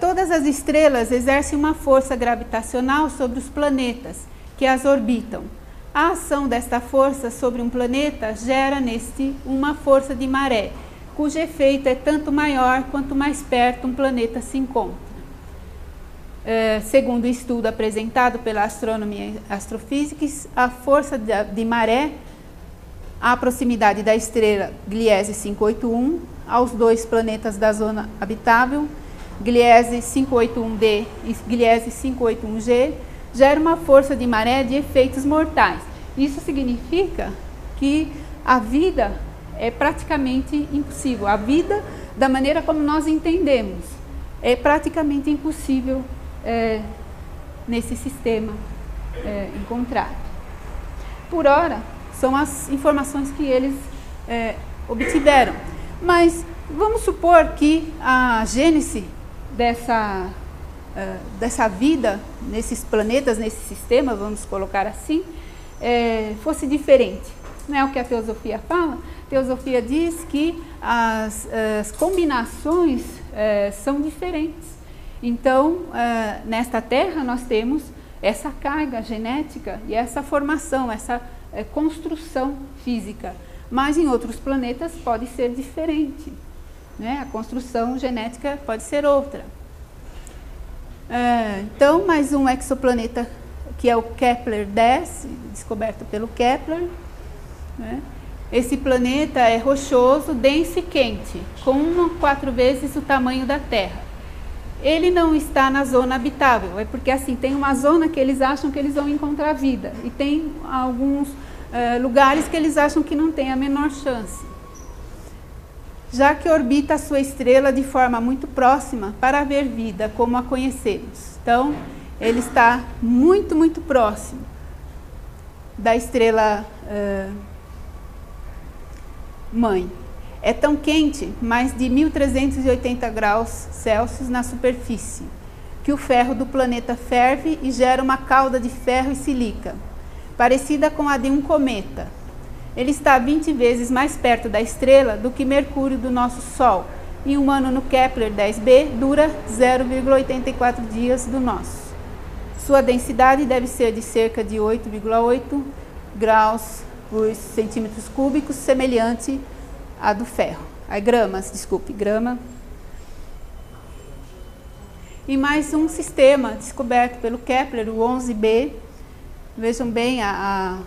Todas as estrelas exercem uma força gravitacional sobre os planetas que as orbitam. A ação desta força sobre um planeta gera neste uma força de maré, cujo efeito é tanto maior quanto mais perto um planeta se encontra. Segundo o estudo apresentado pela Astronomy Astrophysics, a força de maré à proximidade da estrela Gliese 581 aos 2 planetas da zona habitável, Gliese 581d e Gliese 581g, gera uma força de maré de efeitos mortais. Isso significa que a vida é praticamente impossível. A vida, da maneira como nós entendemos, é praticamente impossível nesse sistema encontrado. Por ora, são as informações que eles obtiveram. Mas vamos supor que a gênese dessa vida nesses planetas, nesse sistema, vamos colocar assim, fosse diferente. Não é o que a teosofia fala? A teosofia diz que as combinações são diferentes. Então, nesta Terra nós temos essa carga genética e essa formação, essa construção física. Mas em outros planetas pode ser diferente, né? A construção genética pode ser outra. Então, mais um exoplaneta que é o Kepler 10, descoberto pelo Kepler, né? Esse planeta é rochoso, denso e quente, com 4 vezes o tamanho da Terra. Ele não está na zona habitável, é porque assim, tem uma zona que eles acham que eles vão encontrar vida, e tem alguns lugares que eles acham que não tem a menor chance. Já que orbita a sua estrela de forma muito próxima para haver vida como a conhecemos. Então, ele está muito, muito próximo da estrela mãe. É tão quente, mais de 1380 graus Celsius na superfície, que o ferro do planeta ferve e gera uma cauda de ferro e silica, parecida com a de um cometa. Ele está 20 vezes mais perto da estrela do que Mercúrio do nosso Sol, e um ano no Kepler 10b dura 0,84 dias do nosso. Sua densidade deve ser de cerca de 8,8 graus por centímetros cúbicos, semelhante à do ferro. Grama. E mais um sistema descoberto pelo Kepler, o 11b. Vejam bem, a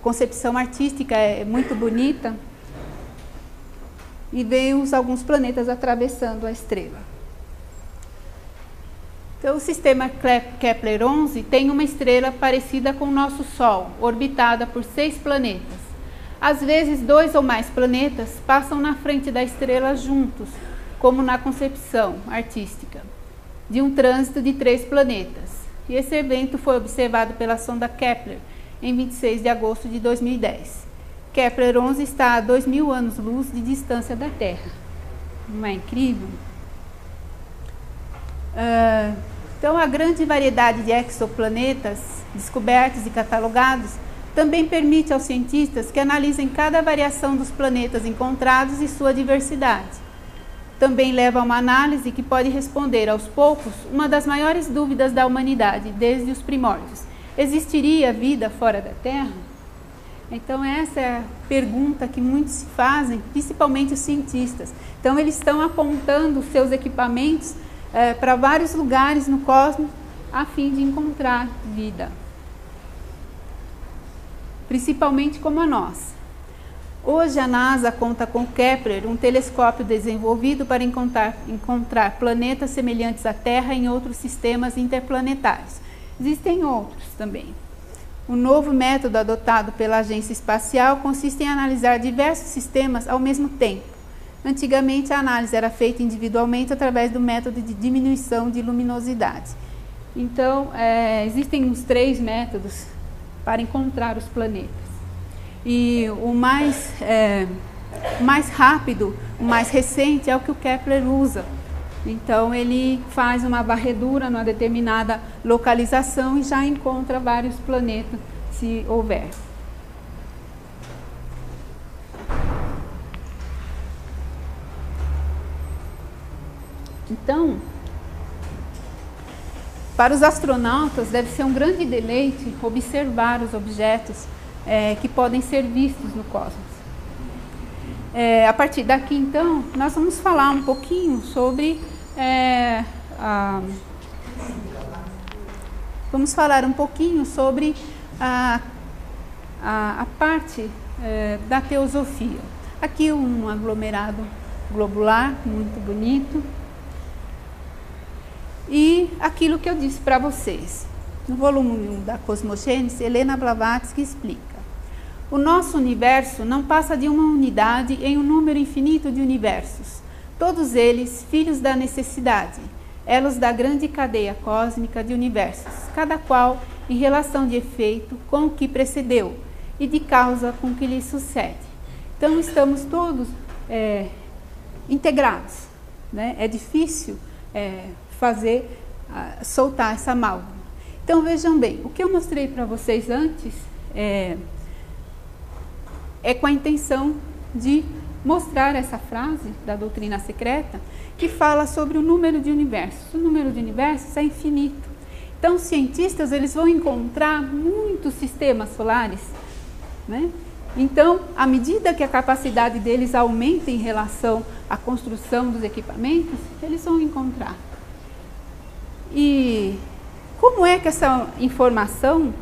concepção artística é muito bonita. E veio alguns planetas atravessando a estrela. Então, o sistema Kepler 11 tem uma estrela parecida com o nosso Sol, orbitada por 6 planetas. Às vezes, 2 ou mais planetas passam na frente da estrela juntos, como na concepção artística, de um trânsito de 3 planetas. E esse evento foi observado pela sonda Kepler em 26 de agosto de 2010. Kepler 11 está a 2.000 anos-luz de distância da Terra. Não é incrível? Então, a grande variedade de exoplanetas descobertos e catalogados também permite aos cientistas que analisem cada variação dos planetas encontrados e sua diversidade. Também leva a uma análise que pode responder aos poucos uma das maiores dúvidas da humanidade desde os primórdios. existiria vida fora da Terra? Então essa é a pergunta que muitos se fazem, principalmente os cientistas. Então eles estão apontando seus equipamentos para vários lugares no cosmos a fim de encontrar vida, principalmente como a nossa. Hoje a NASA conta com o Kepler, um telescópio desenvolvido para encontrar planetas semelhantes à Terra em outros sistemas interplanetários. Existem outros também. O novo método adotado pela Agência Espacial consiste em analisar diversos sistemas ao mesmo tempo. Antigamente, a análise era feita individualmente através do método de diminuição de luminosidade. Então, existem uns 3 métodos para encontrar os planetas. E o mais rápido, o mais recente, é o que o Kepler usa. Então, ele faz uma varredura numa determinada localização e já encontra vários planetas, se houver. Então, para os astronautas, deve ser um grande deleite observar os objetos que podem ser vistos no cosmos. A partir daqui, então, nós vamos falar um pouquinho sobre a parte da teosofia. Aqui um aglomerado globular muito bonito. E aquilo que eu disse para vocês. No volume 1 da Cosmogênese, Helena Blavatsky explica: o nosso universo não passa de uma unidade em um número infinito de universos, todos eles filhos da necessidade, elos da grande cadeia cósmica de universos, cada qual em relação de efeito com o que precedeu e de causa com o que lhe sucede. Então estamos todos integrados, né? É difícil soltar essa amálgama. Então vejam bem, o que eu mostrei para vocês antes é com a intenção de mostrar essa frase da doutrina secreta que fala sobre o número de universos. O número de universos é infinito. Então os cientistas eles vão encontrar muitos sistemas solares, né? Então, à medida que a capacidade deles aumenta em relação à construção dos equipamentos, eles vão encontrar. E como é que essa informação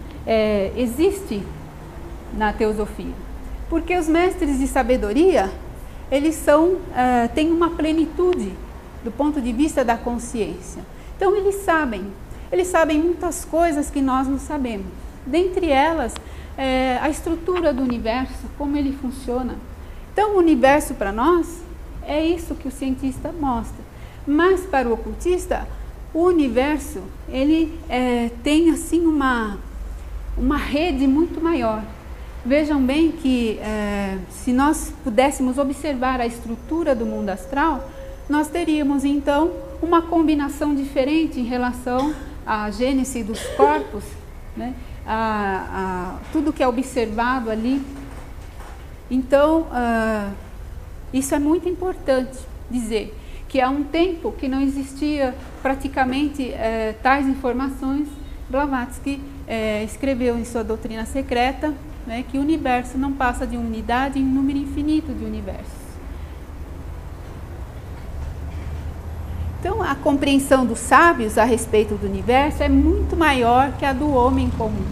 existe na teosofia? Porque os mestres de sabedoria, eles têm uma plenitude do ponto de vista da consciência. Então eles sabem muitas coisas que nós não sabemos. Dentre elas, a estrutura do universo, como ele funciona. Então o universo para nós é isso que o cientista mostra. Mas para o ocultista, o universo, ele tem assim uma rede muito maior. Vejam bem que se nós pudéssemos observar a estrutura do mundo astral, nós teríamos então uma combinação diferente em relação à gênese dos corpos, né? Tudo que é observado ali. Então, isso é muito importante dizer, que há um tempo que não existia praticamente tais informações. Blavatsky escreveu em sua doutrina secreta, né, que o universo não passa de uma unidade em um número infinito de universos. Então, a compreensão dos sábios a respeito do universo é muito maior que a do homem comum.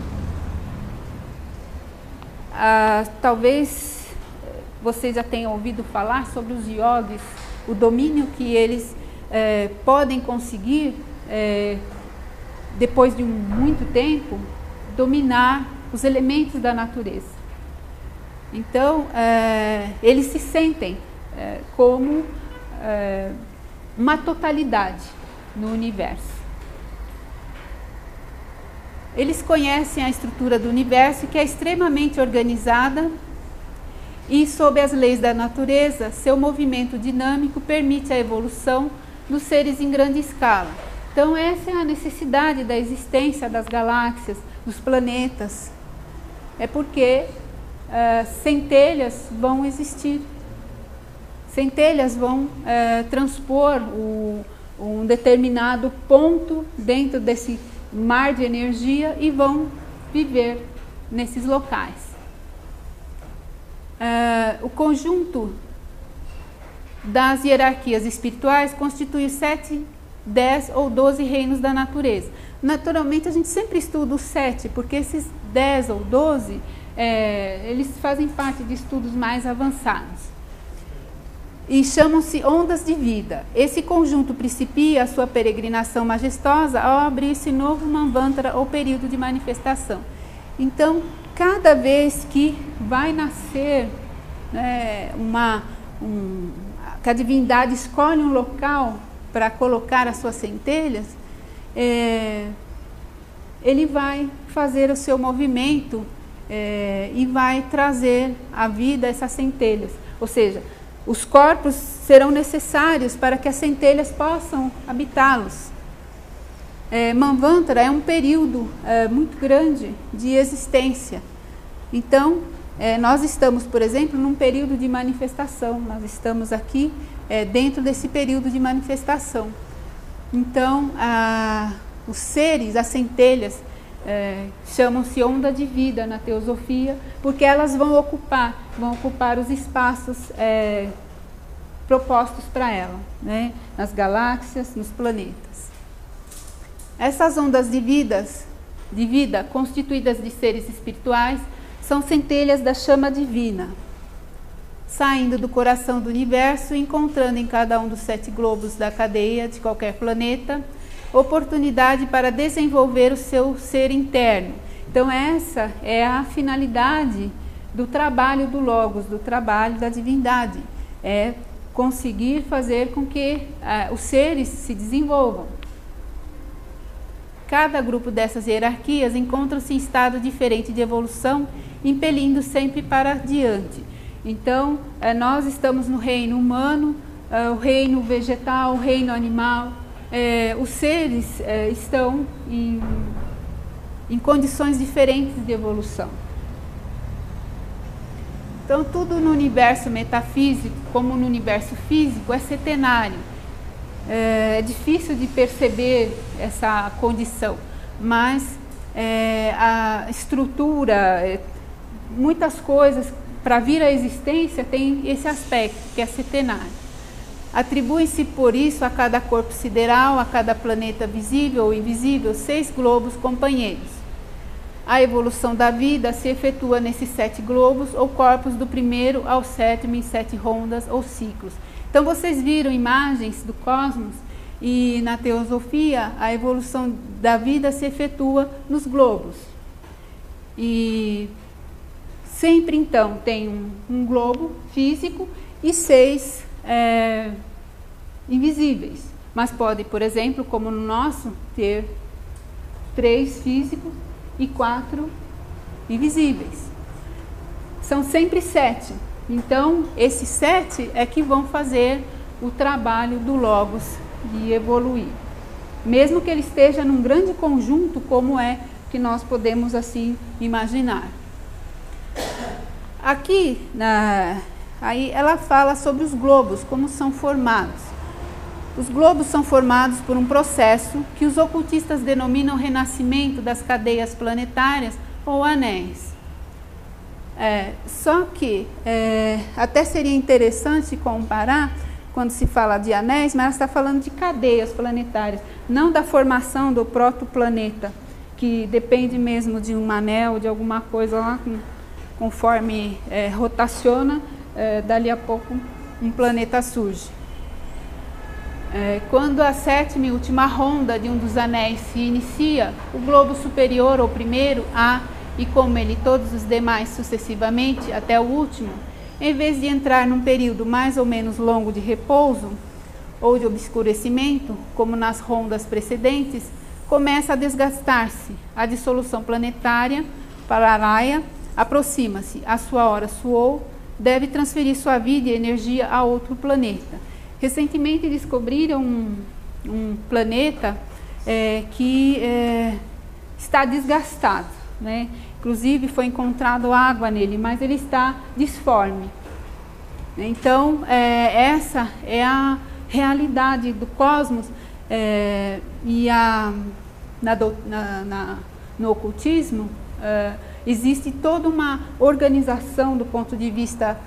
Talvez vocês já tenham ouvido falar sobre os yogis, o domínio que eles podem conseguir, depois de muito tempo, dominar os elementos da natureza. Então, eles se sentem como uma totalidade no universo. Eles conhecem a estrutura do universo, que é extremamente organizada, e sob as leis da natureza, seu movimento dinâmico permite a evolução dos seres em grande escala. Então essa é a necessidade da existência das galáxias, dos planetas. É porque centelhas vão existir. Centelhas vão transpor um determinado ponto dentro desse mar de energia e vão viver nesses locais. O conjunto das hierarquias espirituais constitui os 7, 10 ou 12 reinos da natureza. Naturalmente, a gente sempre estuda os 7, porque esses 10 ou 12, eles fazem parte de estudos mais avançados. E chamam-se ondas de vida. Esse conjunto principia a sua peregrinação majestosa ao abrir-se novo Manvantara ou período de manifestação. Então, cada vez que vai nascer, que a divindade escolhe um local para colocar as suas centelhas, ele vai fazer o seu movimento e vai trazer à vida essas centelhas. Ou seja, os corpos serão necessários para que as centelhas possam habitá-los. Manvantara é um período muito grande de existência. Então, nós estamos, por exemplo, num período de manifestação. Nós estamos aqui dentro desse período de manifestação. Então, os seres, as centelhas, chamam-se onda de vida na teosofia, porque elas vão ocupar os espaços propostos para ela, né? Nas galáxias, nos planetas. Essas ondas de vida constituídas de seres espirituais são centelhas da chama divina, saindo do coração do universo, encontrando em cada um dos 7 globos da cadeia de qualquer planeta oportunidade para desenvolver o seu ser interno. Então essa é a finalidade do trabalho do Logos, do trabalho da divindade, é conseguir fazer com que os seres se desenvolvam. Cada grupo dessas hierarquias encontra-se em estado diferente de evolução, impelindo sempre para diante. Então, nós estamos no reino humano, o reino vegetal, o reino animal. Os seres estão em condições diferentes de evolução. Então, tudo no universo metafísico, como no universo físico, é setenário. É difícil de perceber essa condição, mas a estrutura, muitas coisas para vir à existência tem esse aspecto, que é setenário. Atribuem-se por isso a cada corpo sideral, a cada planeta visível ou invisível, 6 globos companheiros. A evolução da vida se efetua nesses 7 globos ou corpos do primeiro ao 7º em 7 rondas ou ciclos. Então vocês viram imagens do cosmos e na teosofia a evolução da vida se efetua nos globos. E sempre então tem um globo físico e 6 invisíveis. Mas pode, por exemplo, como no nosso, ter 3 físicos e 4 invisíveis. São sempre 7. Então, esses 7 é que vão fazer o trabalho do Logos de evoluir. Mesmo que ele esteja num grande conjunto, como é que nós podemos assim imaginar. Aqui, aí ela fala sobre os globos, como são formados. Os globos são formados por um processo que os ocultistas denominam renascimento das cadeias planetárias ou anéis. Só que até seria interessante comparar quando se fala de anéis, mas ela está falando de cadeias planetárias, não da formação do protoplaneta, que depende mesmo de um anel, de alguma coisa lá, conforme rotaciona, dali a pouco um planeta surge. Quando a 7ª e última ronda de um dos anéis se inicia, o globo superior, ou primeiro, e como ele todos os demais sucessivamente, até o último, em vez de entrar num período mais ou menos longo de repouso ou de obscurecimento, como nas rondas precedentes, começa a desgastar-se. A dissolução planetária, Pararaya, aproxima-se, a sua hora soou, deve transferir sua vida e energia a outro planeta. Recentemente descobriram um planeta que está desgastado, né? Inclusive foi encontrado água nele, mas ele está disforme. Então, essa é a realidade do cosmos e no ocultismo, existe toda uma organização do ponto de vista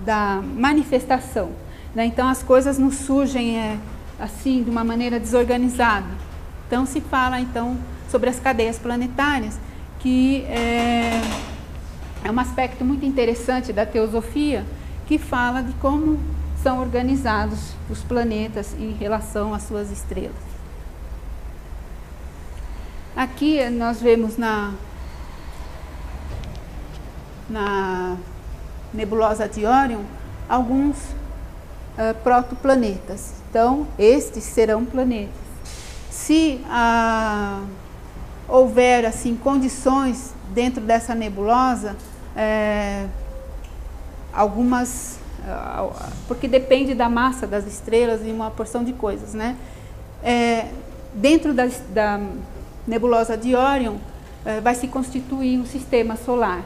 da manifestação, né? Então as coisas não surgem assim de uma maneira desorganizada. Então se fala então sobre as cadeias planetárias, que é um aspecto muito interessante da teosofia, que fala de como são organizados os planetas em relação às suas estrelas. Aqui nós vemos na nebulosa de Órion alguns protoplanetas. Então, estes serão planetas. Se houver assim condições dentro dessa nebulosa, algumas, porque depende da massa das estrelas e uma porção de coisas, né? Dentro da nebulosa de Órion vai se constituir um sistema solar.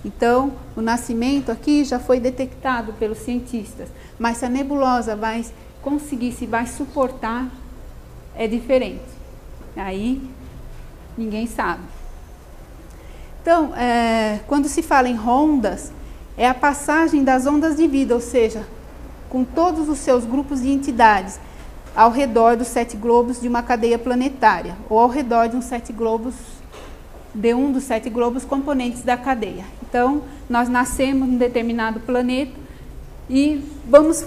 Então, o nascimento aqui já foi detectado pelos cientistas, mas se a nebulosa vai conseguir, se vai suportar, é diferente. Aí, ninguém sabe. Então, quando se fala em ondas, é a passagem das ondas de vida, ou seja, com todos os seus grupos de entidades, ao redor dos 7 globos de uma cadeia planetária, ou ao redor de de um dos 7 globos componentes da cadeia. Então, nós nascemos num determinado planeta e vamos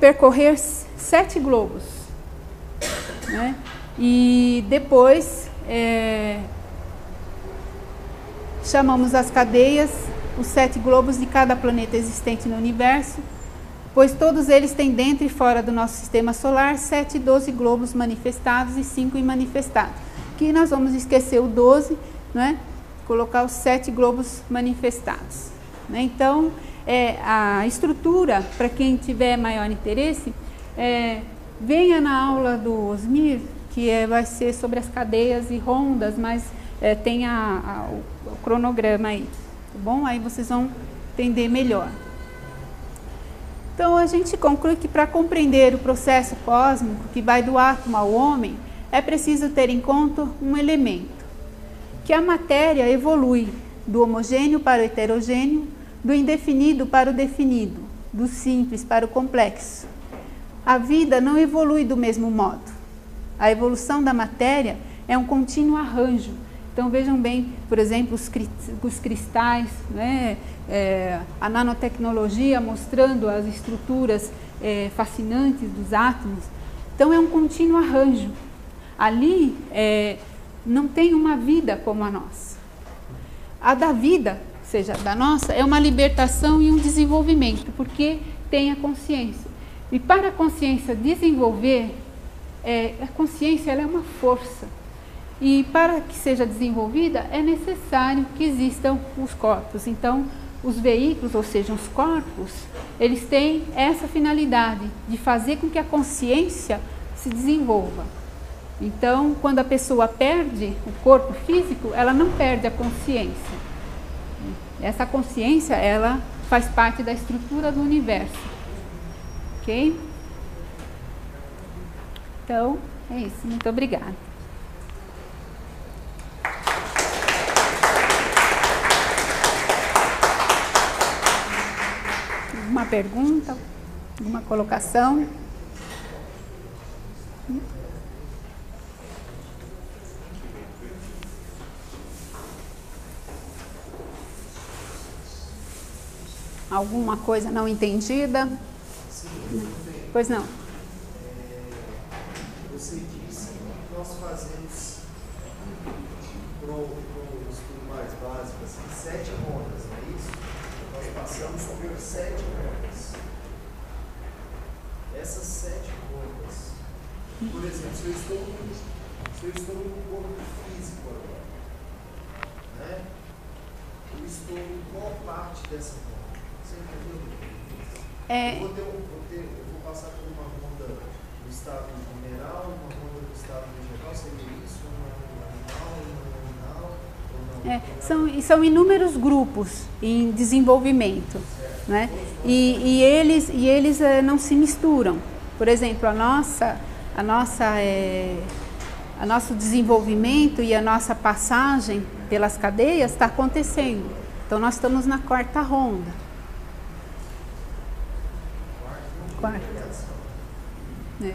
percorrer 7 globos, né? E depois chamamos as cadeias, os 7 globos de cada planeta existente no universo, pois todos eles têm dentro e fora do nosso sistema solar 7 e 12 globos manifestados e 5 imanifestados. Aqui nós vamos esquecer o 12, né? Colocar os 7 globos manifestados, né? Então, a estrutura, para quem tiver maior interesse, venha na aula do Osmir, que vai ser sobre as cadeias e rondas, mas tem o cronograma aí, tá bom? Aí vocês vão entender melhor. Então, a gente conclui que para compreender o processo cósmico que vai do átomo ao homem, é preciso ter em conta um elemento, que a matéria evolui do homogêneo para o heterogêneo, do indefinido para o definido, do simples para o complexo. A vida não evolui do mesmo modo. A evolução da matéria é um contínuo arranjo. Então vejam bem, por exemplo, os cristais, né? A nanotecnologia mostrando as estruturas fascinantes dos átomos. Então é um contínuo arranjo. Ali não tem uma vida como a nossa. A da vida, ou seja, da nossa, é uma libertação e um desenvolvimento, porque tem a consciência. E para a consciência desenvolver, a consciência ela é uma força. E para que seja desenvolvida, é necessário que existam os corpos. Então, os veículos, ou seja, os corpos, eles têm essa finalidade de fazer com que a consciência se desenvolva. Então, quando a pessoa perde o corpo físico, ela não perde a consciência. Essa consciência, ela faz parte da estrutura do universo. Ok? Então, é isso. Muito obrigada. Alguma pergunta? Alguma colocação? Alguma coisa não entendida? Sim, pois não. Você disse que nós fazemos para o estudo mais básico, assim, 7 rondas, não é isso? Nós passamos por 7 rondas. Essas 7 rondas, por exemplo, se eu estou no corpo físico agora, né? Eu estou em qual parte dessa ronda? Você entendeu? Eu vou passar por uma ronda do estado mineral, uma ronda do estado vegetal, seria isso? Uma animal, ou não? São inúmeros grupos em desenvolvimento, né? E eles não se misturam. Por exemplo, O nosso desenvolvimento e a nossa passagem pelas cadeias está acontecendo. Então, nós estamos na quarta ronda. Quarta. É.